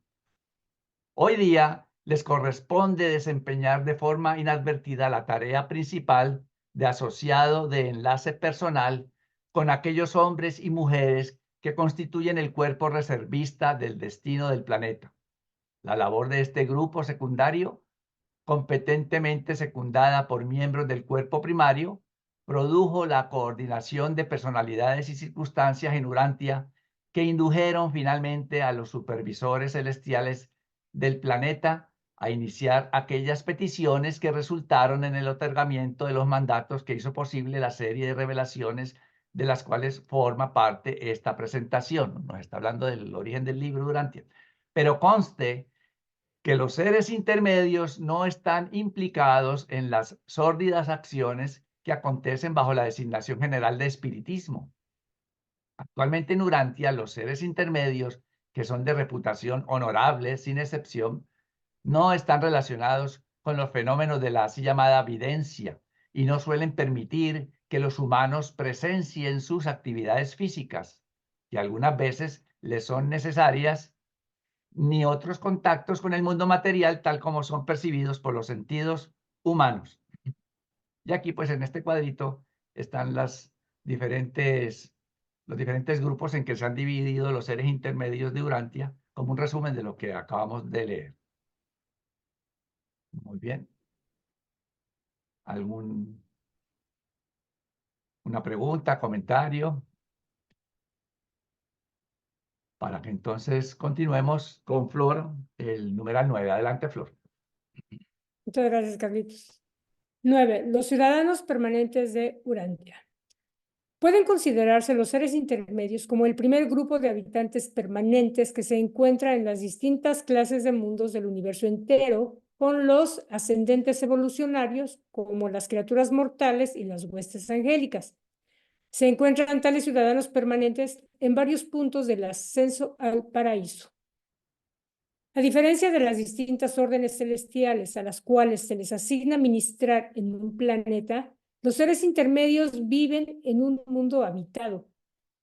Hoy día les corresponde desempeñar de forma inadvertida la tarea principal de asociado de enlace personal con aquellos hombres y mujeres que constituyen el cuerpo reservista del destino del planeta. La labor de este grupo secundario, competentemente secundada por miembros del cuerpo primario, produjo la coordinación de personalidades y circunstancias en Urantia que indujeron finalmente a los supervisores celestiales del planeta a iniciar aquellas peticiones que resultaron en el otorgamiento de los mandatos que hizo posible la serie de revelaciones de las cuales forma parte esta presentación. Nos está hablando del origen del libro Urantia. Pero conste que los seres intermedios no están implicados en las sórdidas acciones que acontecen bajo la designación general de espiritismo. Actualmente en Urantia, los seres intermedios, que son de reputación honorable, sin excepción, no están relacionados con los fenómenos de la así llamada videncia y no suelen permitir que los humanos presencien sus actividades físicas, que algunas veces les son necesarias, ni otros contactos con el mundo material tal como son percibidos por los sentidos humanos. Y aquí, pues en este cuadrito están los diferentes grupos en que se han dividido los seres intermedios de Urantia, como un resumen de lo que acabamos de leer. Muy bien. ¿Una pregunta, comentario? Para que entonces continuemos con Flor, el numeral 9. Adelante, Flor. Muchas gracias, Carlitos. 9. Los ciudadanos permanentes de Urantia. Pueden considerarse los seres intermedios como el primer grupo de habitantes permanentes que se encuentra en las distintas clases de mundos del universo entero, con los ascendentes evolucionarios como las criaturas mortales y las huestes angélicas. Se encuentran tales ciudadanos permanentes en varios puntos del ascenso al paraíso. A diferencia de las distintas órdenes celestiales a las cuales se les asigna ministrar en un planeta, los seres intermedios viven en un mundo habitado.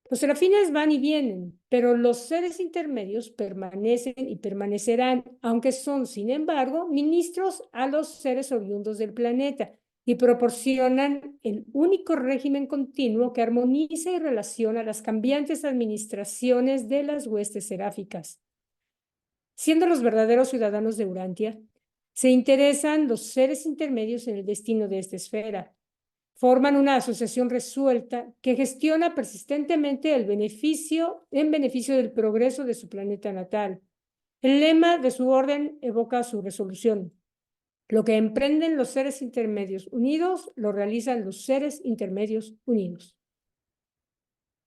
Los serafines van y vienen, pero los seres intermedios permanecen y permanecerán, aunque son, sin embargo, ministros a los seres oriundos del planeta y proporcionan el único régimen continuo que armoniza y relaciona las cambiantes administraciones de las huestes seráficas. Siendo los verdaderos ciudadanos de Urantia, se interesan los seres intermedios en el destino de esta esfera. Forman una asociación resuelta que gestiona persistentemente el beneficio en beneficio del progreso de su planeta natal. El lema de su orden evoca su resolución. Lo que emprenden los seres intermedios unidos, lo realizan los seres intermedios unidos.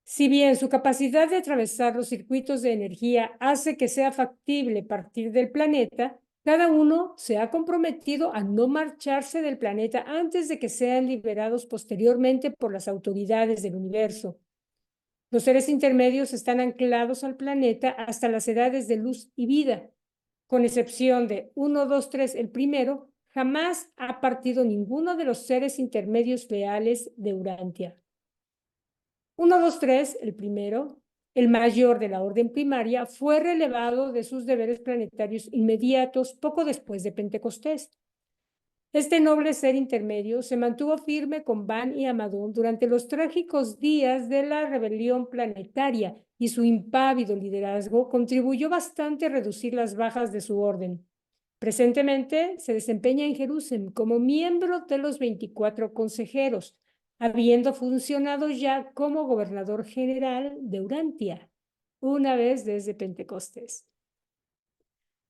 Si bien su capacidad de atravesar los circuitos de energía hace que sea factible partir del planeta, cada uno se ha comprometido a no marcharse del planeta antes de que sean liberados posteriormente por las autoridades del universo. Los seres intermedios están anclados al planeta hasta las edades de luz y vida. Con excepción de 1, 2, 3, el primero, jamás ha partido ninguno de los seres intermedios leales de Urantia. 1, 2, 3, el primero, el mayor de la orden primaria, fue relevado de sus deberes planetarios inmediatos poco después de Pentecostés. Este noble ser intermedio se mantuvo firme con Van y Amadón durante los trágicos días de la rebelión planetaria y su impávido liderazgo contribuyó bastante a reducir las bajas de su orden. Presentemente se desempeña en Jerusalén como miembro de los 24 consejeros, habiendo funcionado ya como gobernador general de Urantia, una vez desde Pentecostés.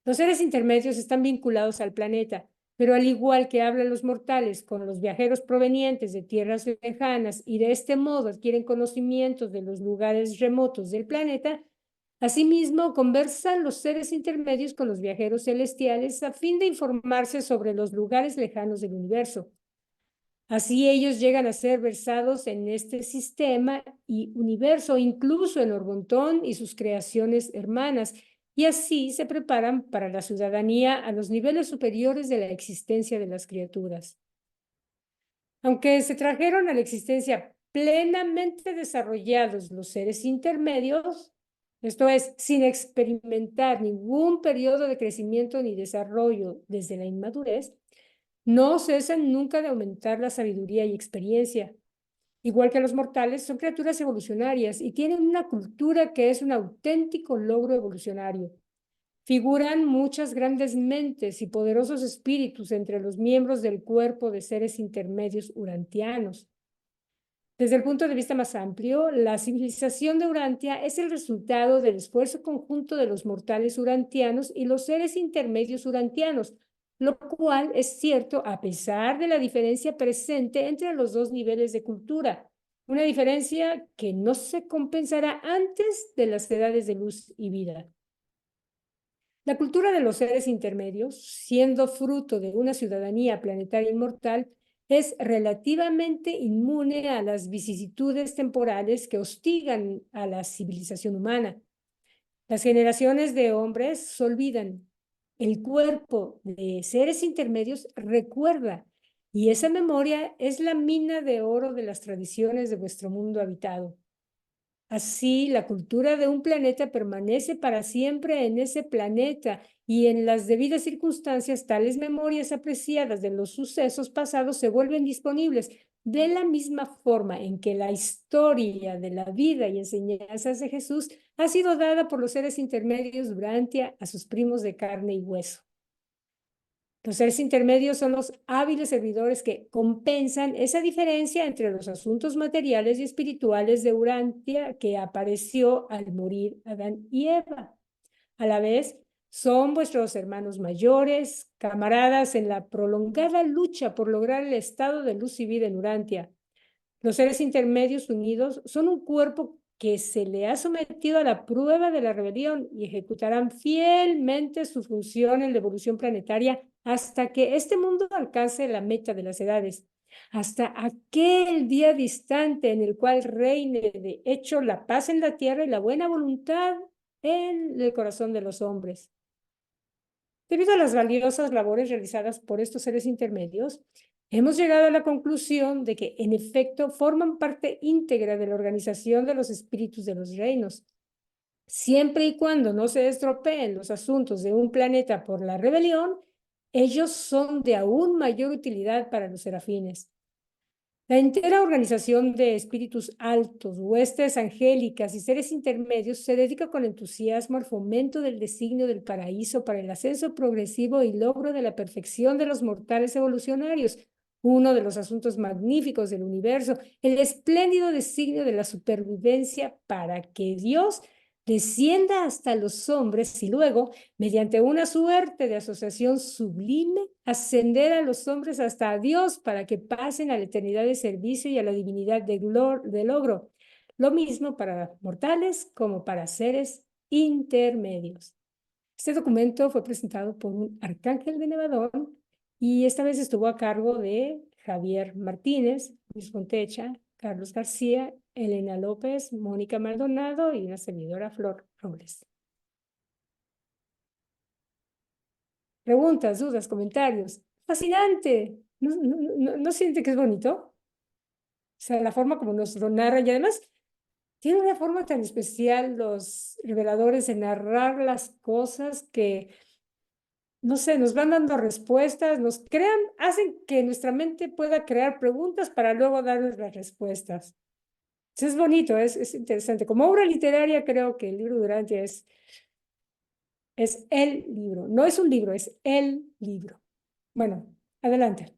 Los seres intermedios están vinculados al planeta, pero al igual que hablan los mortales con los viajeros provenientes de tierras lejanas y de este modo adquieren conocimientos de los lugares remotos del planeta, Asimismo, conversan los seres intermedios con los viajeros celestiales a fin de informarse sobre los lugares lejanos del universo. Así ellos llegan a ser versados en este sistema y universo, incluso en Orgontón y sus creaciones hermanas, y así se preparan para la ciudadanía a los niveles superiores de la existencia de las criaturas. Aunque se trajeron a la existencia plenamente desarrollados los seres intermedios, esto es, sin experimentar ningún periodo de crecimiento ni desarrollo desde la inmadurez, no cesan nunca de aumentar la sabiduría y experiencia. Igual que los mortales, son criaturas evolucionarias y tienen una cultura que es un auténtico logro evolucionario. Figuran muchas grandes mentes y poderosos espíritus entre los miembros del cuerpo de seres intermedios urantianos. Desde el punto de vista más amplio, la civilización de Urantia es el resultado del esfuerzo conjunto de los mortales urantianos y los seres intermedios urantianos, lo cual es cierto a pesar de la diferencia presente entre los dos niveles de cultura, una diferencia que no se compensará antes de las edades de luz y vida. La cultura de los seres intermedios, siendo fruto de una ciudadanía planetaria inmortal, es relativamente inmune a las vicisitudes temporales que hostigan a la civilización humana. Las generaciones de hombres se olvidan. El cuerpo de seres intermedios recuerda, y esa memoria es la mina de oro de las tradiciones de vuestro mundo habitado. Así, la cultura de un planeta permanece para siempre en ese planeta y en las debidas circunstancias, tales memorias apreciadas de los sucesos pasados se vuelven disponibles de la misma forma en que la historia de la vida y enseñanzas de Jesús ha sido dada por los seres intermedios Urantia a sus primos de carne y hueso. Los seres intermedios son los hábiles servidores que compensan esa diferencia entre los asuntos materiales y espirituales de Urantia que apareció al morir Adán y Eva. A la vez, son vuestros hermanos mayores, camaradas en la prolongada lucha por lograr el estado de luz y vida en Urantia. Los seres intermedios unidos son un cuerpo que se le ha sometido a la prueba de la rebelión y ejecutarán fielmente su función en la evolución planetaria hasta que este mundo alcance la meta de las edades, hasta aquel día distante en el cual reine de hecho la paz en la tierra y la buena voluntad en el corazón de los hombres. Debido a las valiosas labores realizadas por estos seres intermedios, hemos llegado a la conclusión de que, en efecto, forman parte íntegra de la organización de los espíritus de los reinos. Siempre y cuando no se estropeen los asuntos de un planeta por la rebelión, ellos son de aún mayor utilidad para los serafines. La entera organización de espíritus altos, huestes angélicas y seres intermedios se dedica con entusiasmo al fomento del designio del paraíso para el ascenso progresivo y logro de la perfección de los mortales evolucionarios, uno de los asuntos magníficos del universo, el espléndido designio de la supervivencia para que Dios descienda hasta los hombres y luego, mediante una suerte de asociación sublime, ascender a los hombres hasta Dios para que pasen a la eternidad de servicio y a la divinidad de logro. Lo mismo para mortales como para seres intermedios. Este documento fue presentado por un arcángel de Nevadón y esta vez estuvo a cargo de Javier Martínez, Luis Fontecha, Carlos García, Elena López, Mónica Maldonado y una servidora Flor Robles. Preguntas, dudas, comentarios. ¡Fascinante! ¿No siente que es bonito? O sea, la forma como nos lo narran y además tiene una forma tan especial los reveladores de narrar las cosas que, no sé, nos van dando respuestas, nos crean, hacen que nuestra mente pueda crear preguntas para luego darnos las respuestas. Es bonito, es interesante. Como obra literaria, creo que el libro de Urantia es el libro. No es un libro, es el libro. Bueno, adelante.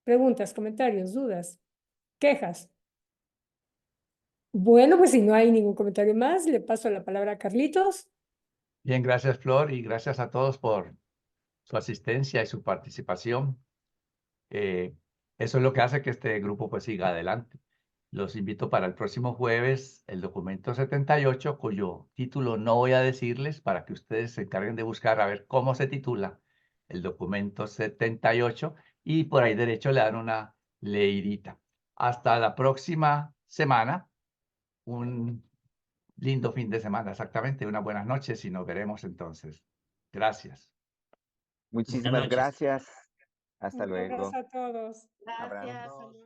Preguntas, comentarios, dudas, quejas. Bueno, pues si no hay ningún comentario más, le paso la palabra a Carlitos. Bien, gracias Flor y gracias a todos por su asistencia y su participación. Eso es lo que hace que este grupo pues siga adelante. Los invito para el próximo jueves, el documento 78, cuyo título no voy a decirles para que ustedes se encarguen de buscar a ver cómo se titula el documento 78 y por ahí derecho le dan una leidita. Hasta la próxima semana. Un lindo fin de semana, exactamente. Unas buenas noches y nos veremos entonces. Gracias. Muchísimas noches. gracias. Hasta Un abrazo luego. a todos. Abrazo. Gracias.